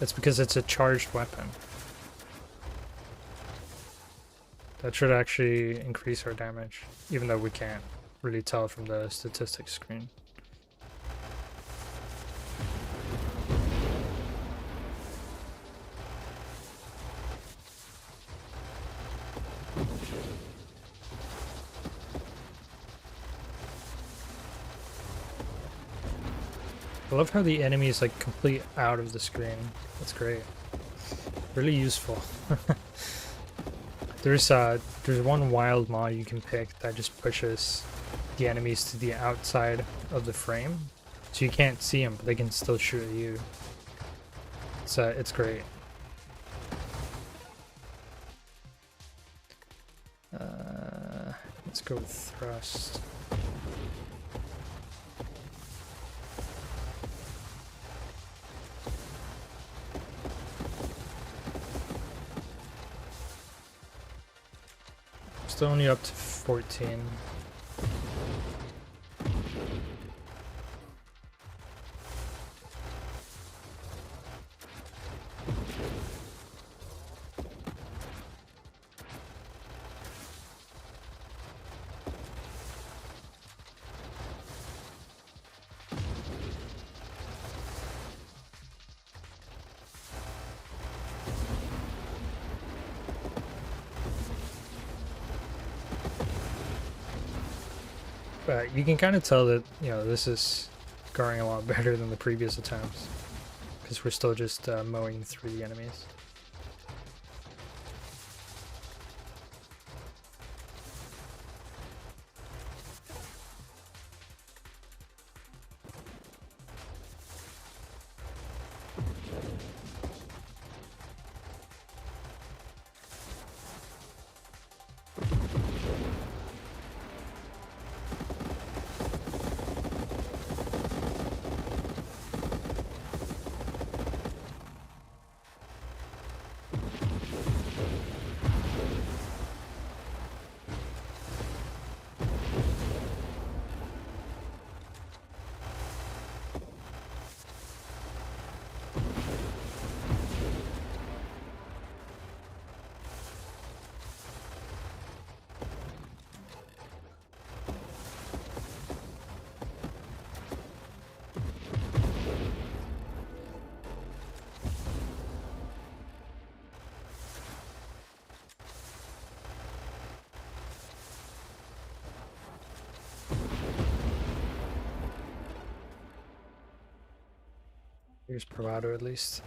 It's because it's a charged weapon. That should actually increase our damage, even though we can't really tell from the statistics screen. I love how the enemy is like complete out of the screen. That's great. Really useful. There's one wild mod you can pick that just pushes the enemies to the outside of the frame, so you can't see them, but they can still shoot at you. It's great. Let's go with thrust. Still only up to 14. But you can kind of tell that, you know, this is going a lot better than the previous attempts, because we're still just mowing through the enemies. Here's Bravado at least.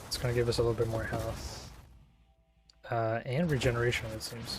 It's gonna give us a little bit more health. And regeneration, it seems.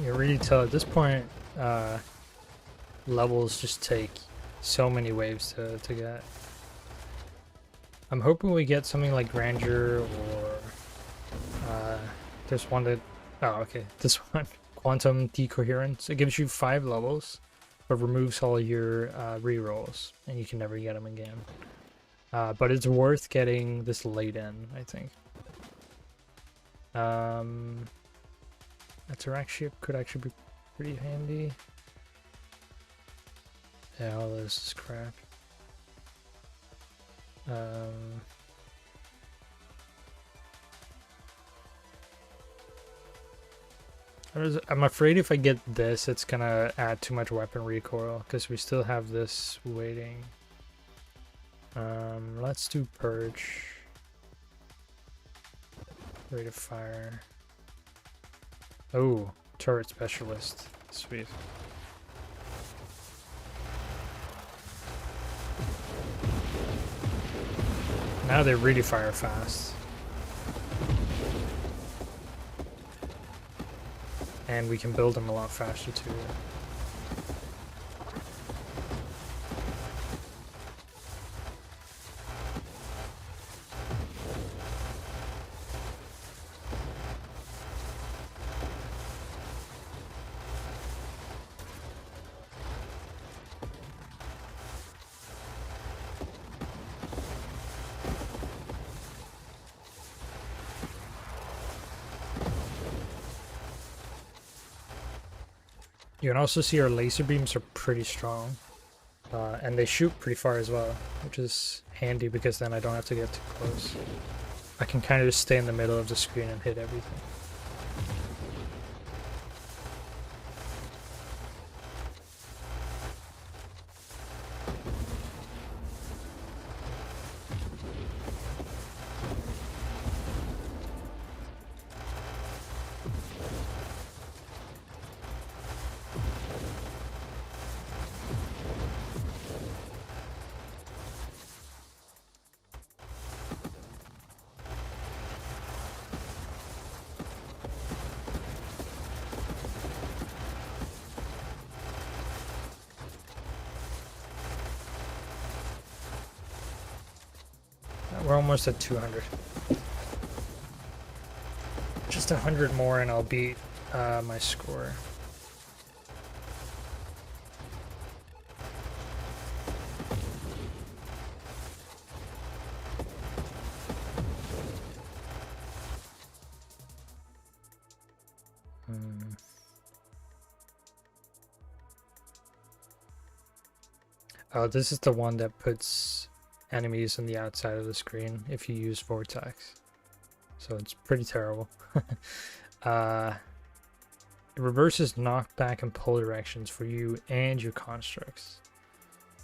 You really tell at this point, levels just take so many waves to get. I'm hoping we get something like Grandeur or there's one that, oh okay, this one, Quantum Decoherence. It gives you 5 levels, but removes all your rerolls, and you can never get them again. But it's worth getting this late in, I think. Ataraxia could actually be pretty handy. Yeah, all this is crap. I'm afraid if I get this, it's gonna add too much weapon recoil, because we still have this waiting. Let's do purge. Rate of fire. Oh, turret specialist. Sweet. Now they really fire fast. And we can build them a lot faster too. You can also see our laser beams are pretty strong. And they shoot pretty far as well, which is handy because then I don't have to get too close. I can kind of just stay in the middle of the screen and hit everything. We're almost at 200. Just 100 more and I'll beat my score. Oh, this is the one that puts enemies on the outside of the screen if you use Vortex. So it's pretty terrible. It reverses knockback and pull directions for you and your constructs.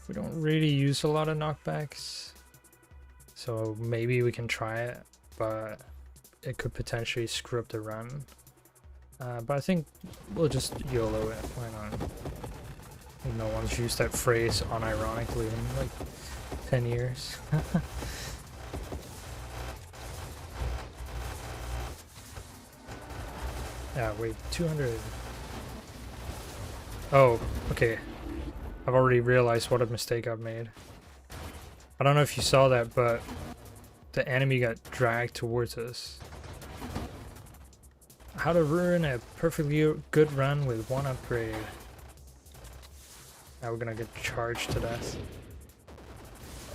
We don't really use a lot of knockbacks, so maybe we can try it, but it could potentially screw up the run. But I think we'll just YOLO it. Why not? No one's used that phrase unironically in like 10 years. Yeah, wait, 200. Oh, okay. I've already realized what a mistake I've made. I don't know if you saw that, but the enemy got dragged towards us. How to ruin a perfectly good run with one upgrade. Now we're gonna get charged to death.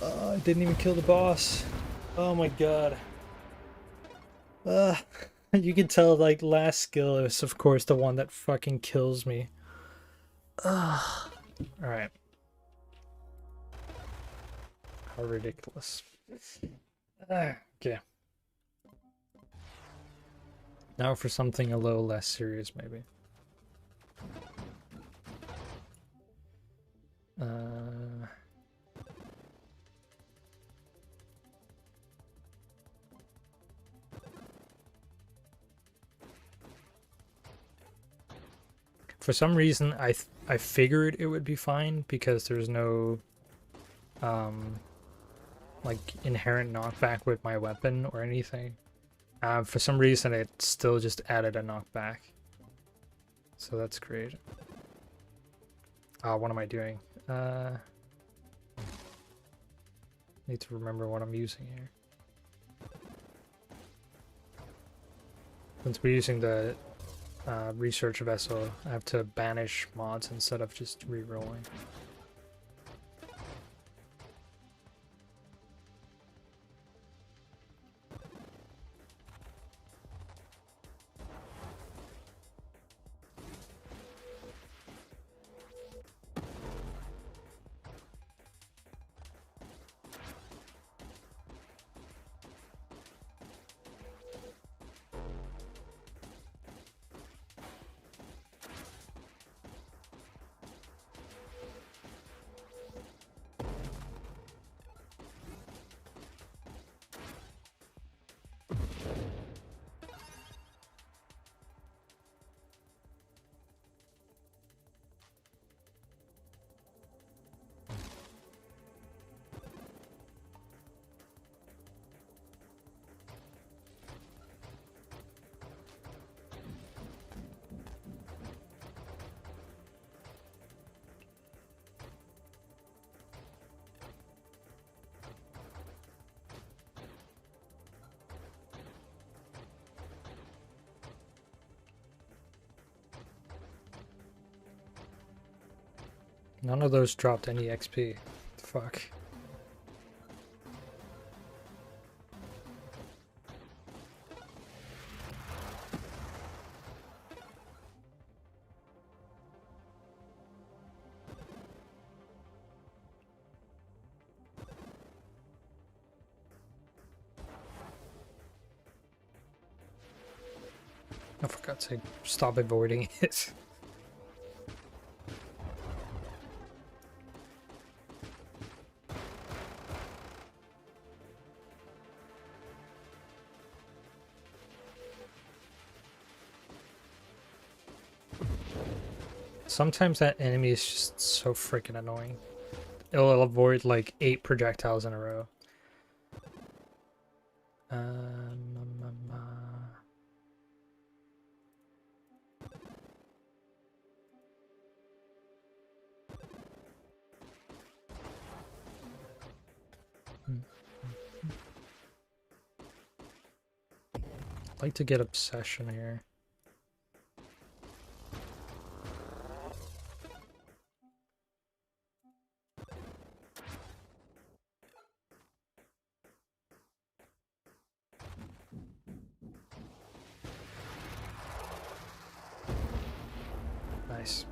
I didn't even kill the boss. Oh my god. You can tell, like, last skill is of course the one that fucking kills me. Alright. How ridiculous. Okay. Now for something a little less serious, maybe. For some reason, I figured it would be fine because there's no like inherent knockback with my weapon or anything. For some reason, it still just added a knockback. So that's great. What am I doing? Need to remember what I'm using here. Since we're using the research vessel, I have to banish mods instead of just re-rolling. None of those dropped any XP. Fuck. I forgot to stop avoiding it. Sometimes that enemy is just so freaking annoying. It'll avoid like 8 projectiles in a row. I'd like to get obsession here. Nice.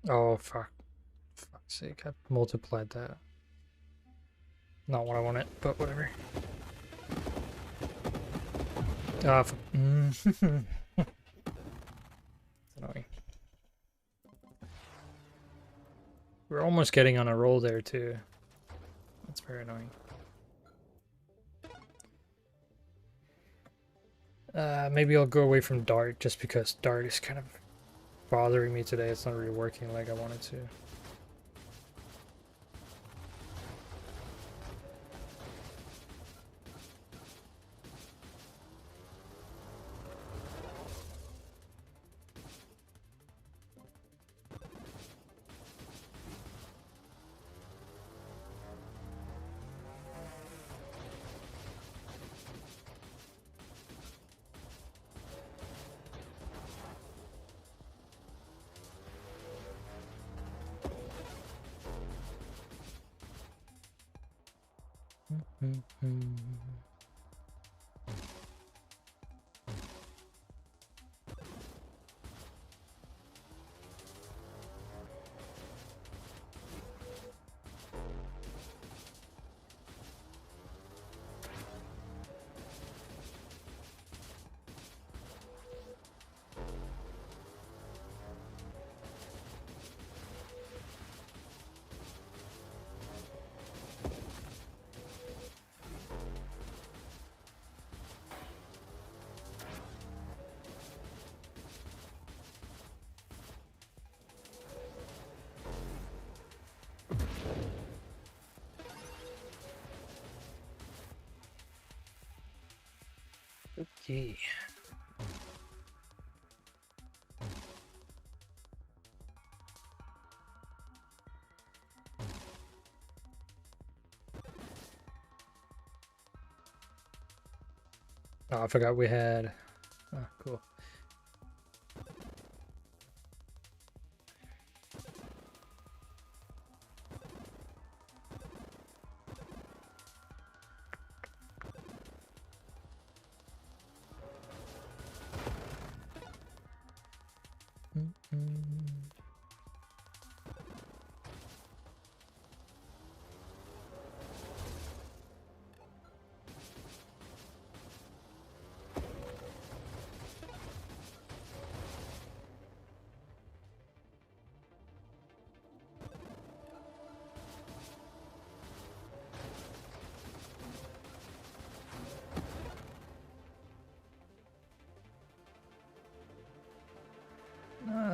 Oh, fuck. Fuck's sake, I multiplied that. Not what I wanted, but whatever. Ah, it's annoying. We're almost getting on a roll there, too. That's very annoying. Maybe I'll go away from Dart, just because Dart is kind of bothering me today. It's not really working like I wanted to. Okay. Oh, I forgot we had... Oh, cool.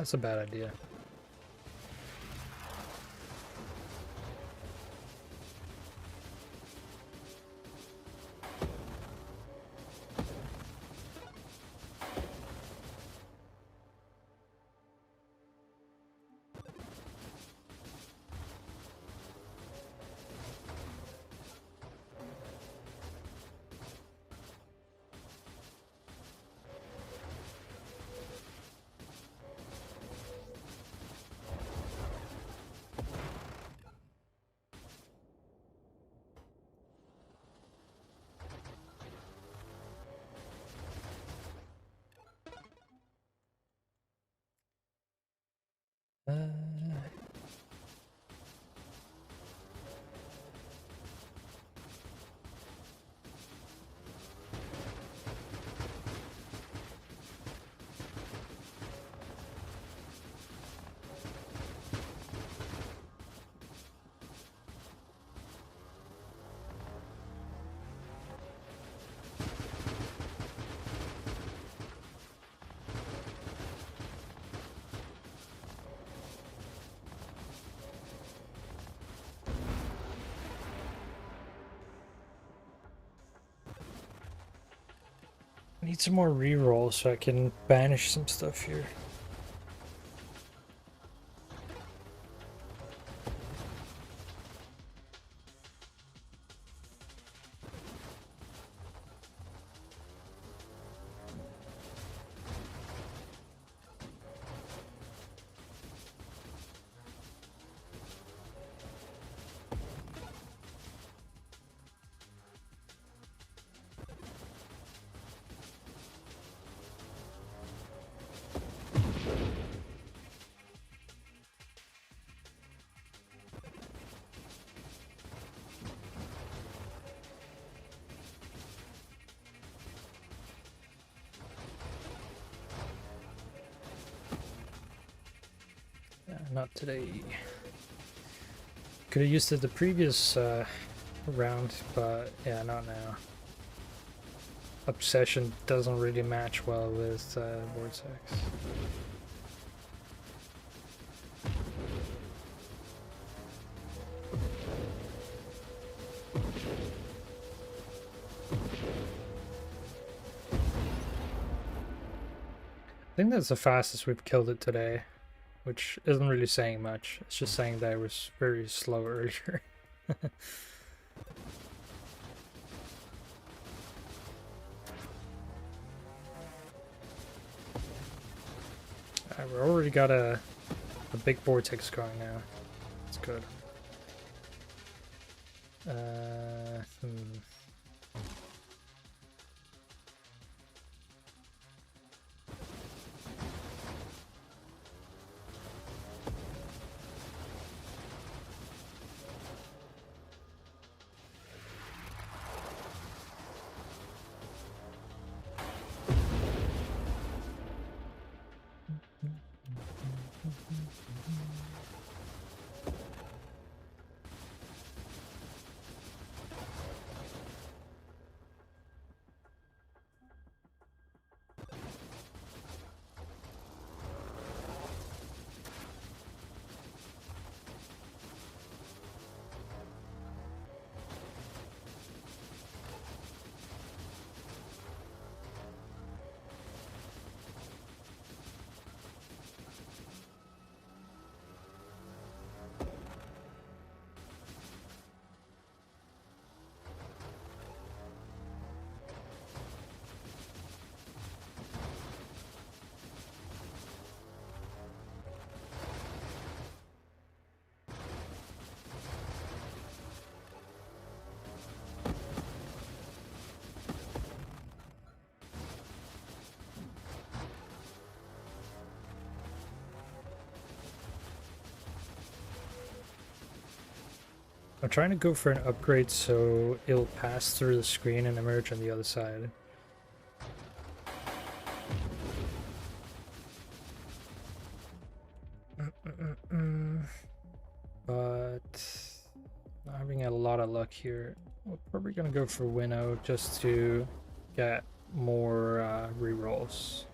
That's a bad idea. I need some more rerolls so I can banish some stuff here. Not today. Could have used it the previous round, but yeah, not now. Obsession doesn't really match well with Vortex. I think that's the fastest we've killed it today, which isn't really saying much. It's just saying that I was very slow earlier. We already got a big vortex going now. It's good. I'm trying to go for an upgrade so it'll pass through the screen and emerge on the other side. But not having a lot of luck here. We're probably gonna go for Winnow just to get more rerolls.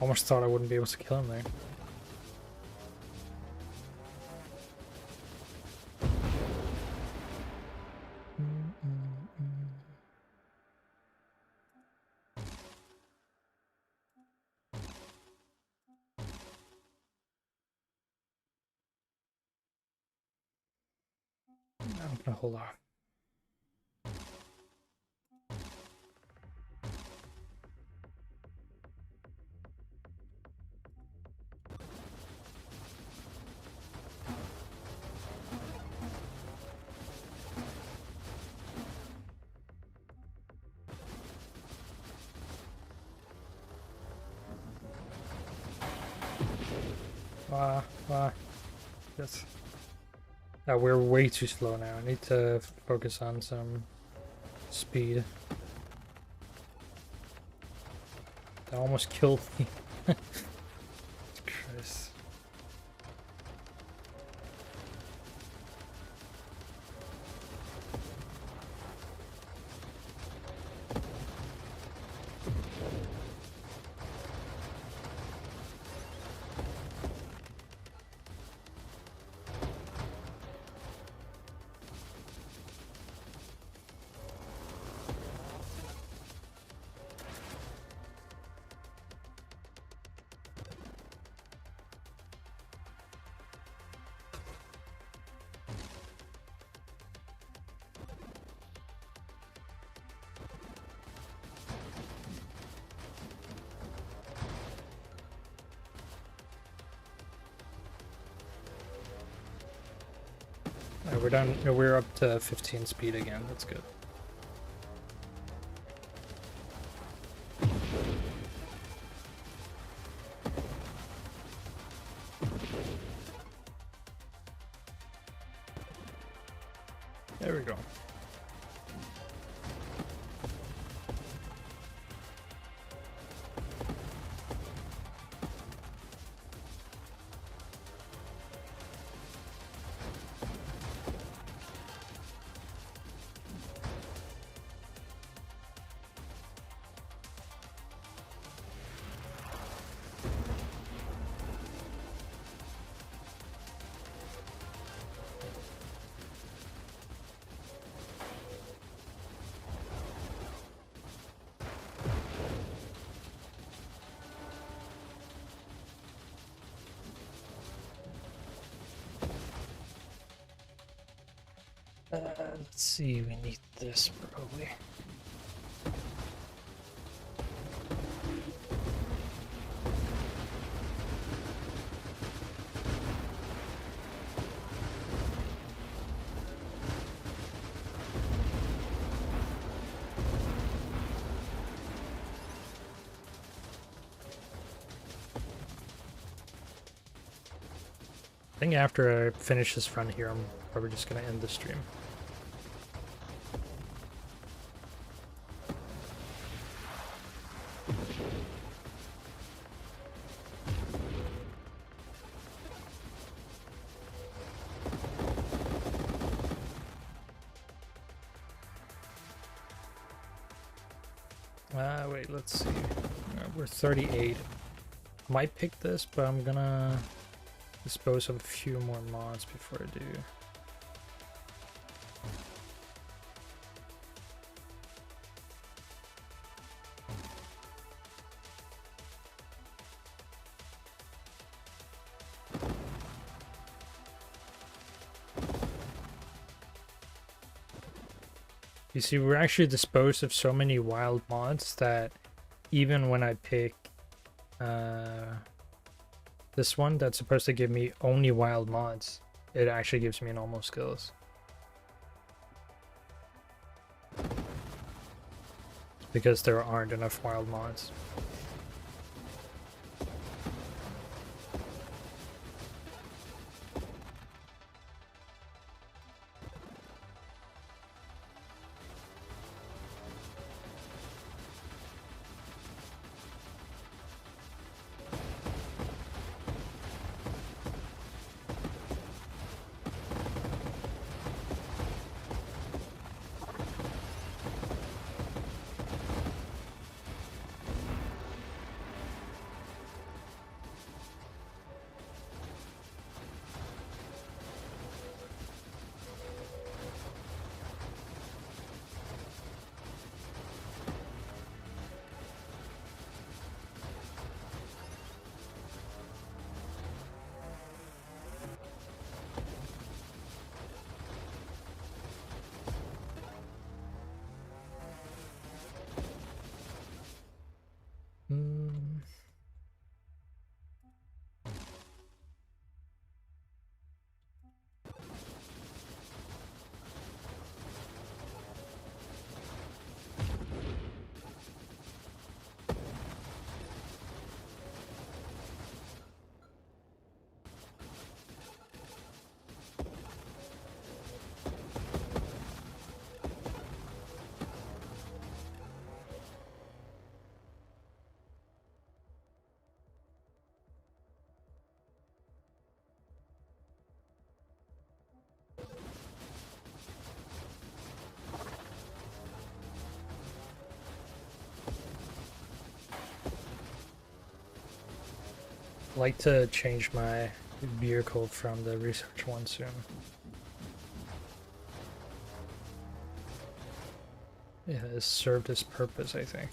Almost thought I wouldn't be able to kill him there. I'm gonna hold off. Yes. We're way too slow now. I need to focus on some speed. That almost killed me. Christ. We're done. We're up to 15 speed again. That's good. There we go. Let's see, we need this probably. I think after I finish this run here, I'm probably just gonna end the stream. Wait, let's see. We're 38. Might pick this, but I'm gonna dispose of a few more mods before I do. You see, we're actually disposed of so many wild mods that even when I pick this one that's supposed to give me only wild mods, it actually gives me normal skills. because there aren't enough wild mods. I'd like to change my vehicle from the research one soon. It has served its purpose, I think.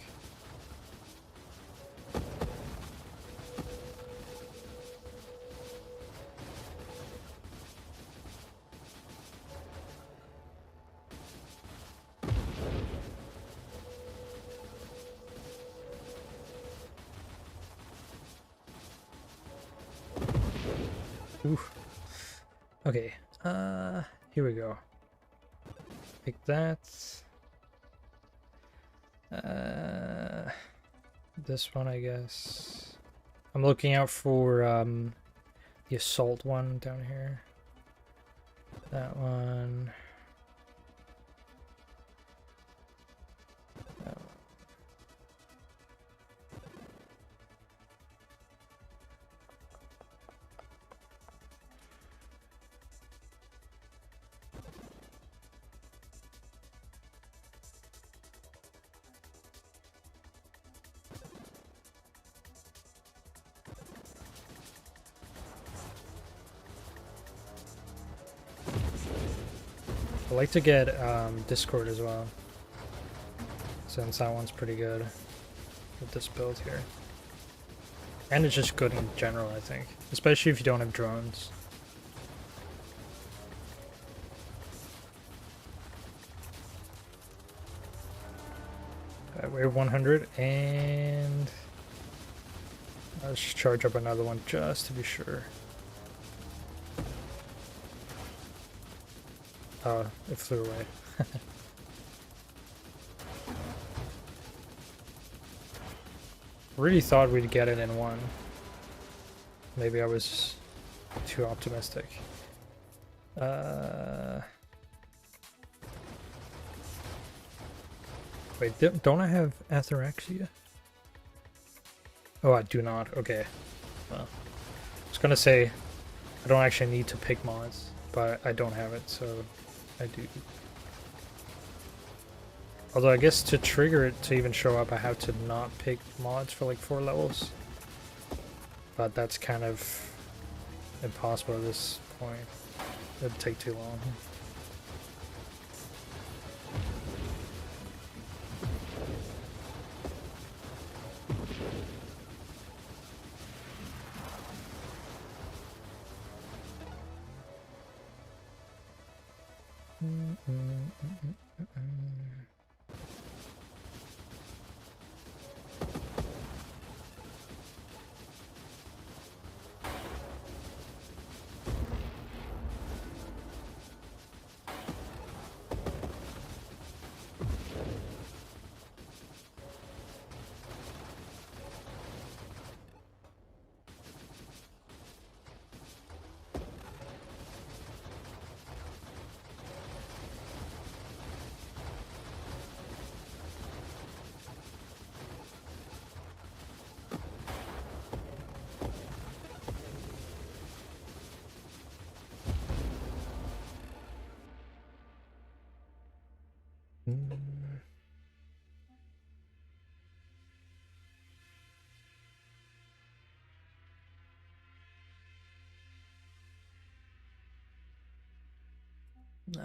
Oof. Okay, here we go. Pick that. This one, I guess. I'm looking out for the assault one down here. That one. That one. I'd like to get Discord as well, since that one's pretty good with this build here. And it's just good in general, I think. Especially if you don't have drones. We're 100, and let's charge up another one just to be sure. Oh, it flew away. Really thought we'd get it in one. Maybe I was too optimistic. Wait, don't I have atherexia? Oh, I do not. Okay. Well, I was gonna say I don't actually need to pick mods, but I don't have it, so I do. Although I guess to trigger it to even show up, I have to not pick mods for like 4 levels. But that's kind of impossible at this point. It'd take too long. Nah.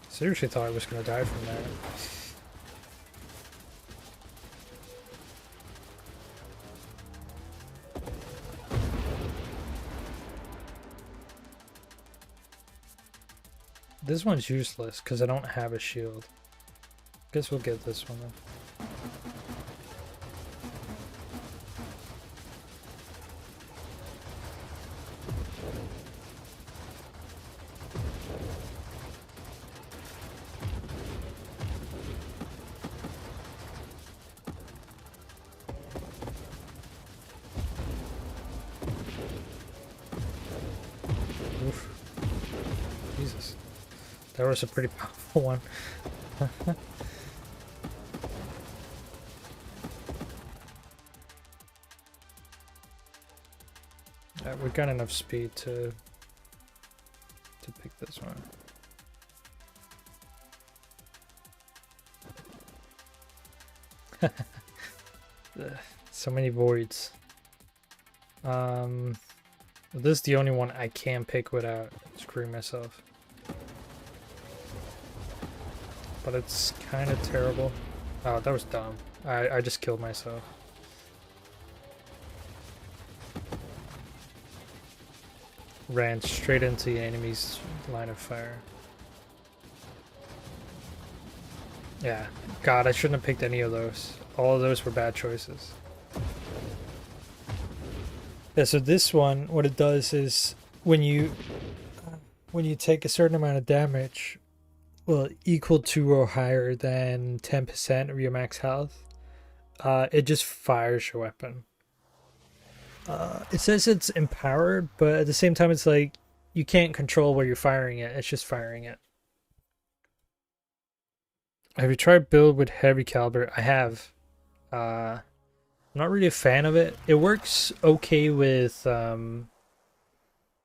Seriously thought I was gonna die from that. This one's useless because I don't have a shield. Guess we'll get this one then. Oof. Jesus. That was a pretty powerful one. We've got enough speed to pick this one. So many voids. This is the only one I can pick without screwing myself. But it's kind of terrible. Oh, that was dumb. I just killed myself. Ran straight into the enemy's line of fire. Yeah. God, I shouldn't have picked any of those. All of those were bad choices. Yeah, so this one, what it does is when you take a certain amount of damage, well, equal to or higher than 10% of your max health, it just fires your weapon. It says it's empowered, but at the same time, it's like you can't control where you're firing it. It's just firing it. Have you tried build with heavy caliber? I have. I'm not really a fan of it. It works okay with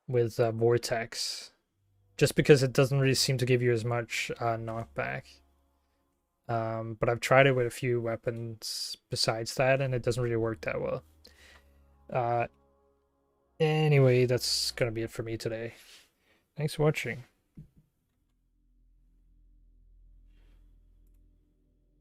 Vortex, just because it doesn't really seem to give you as much knockback. But I've tried it with a few weapons besides that, and it doesn't really work that well. Anyway, that's gonna be it for me today. Thanks for watching.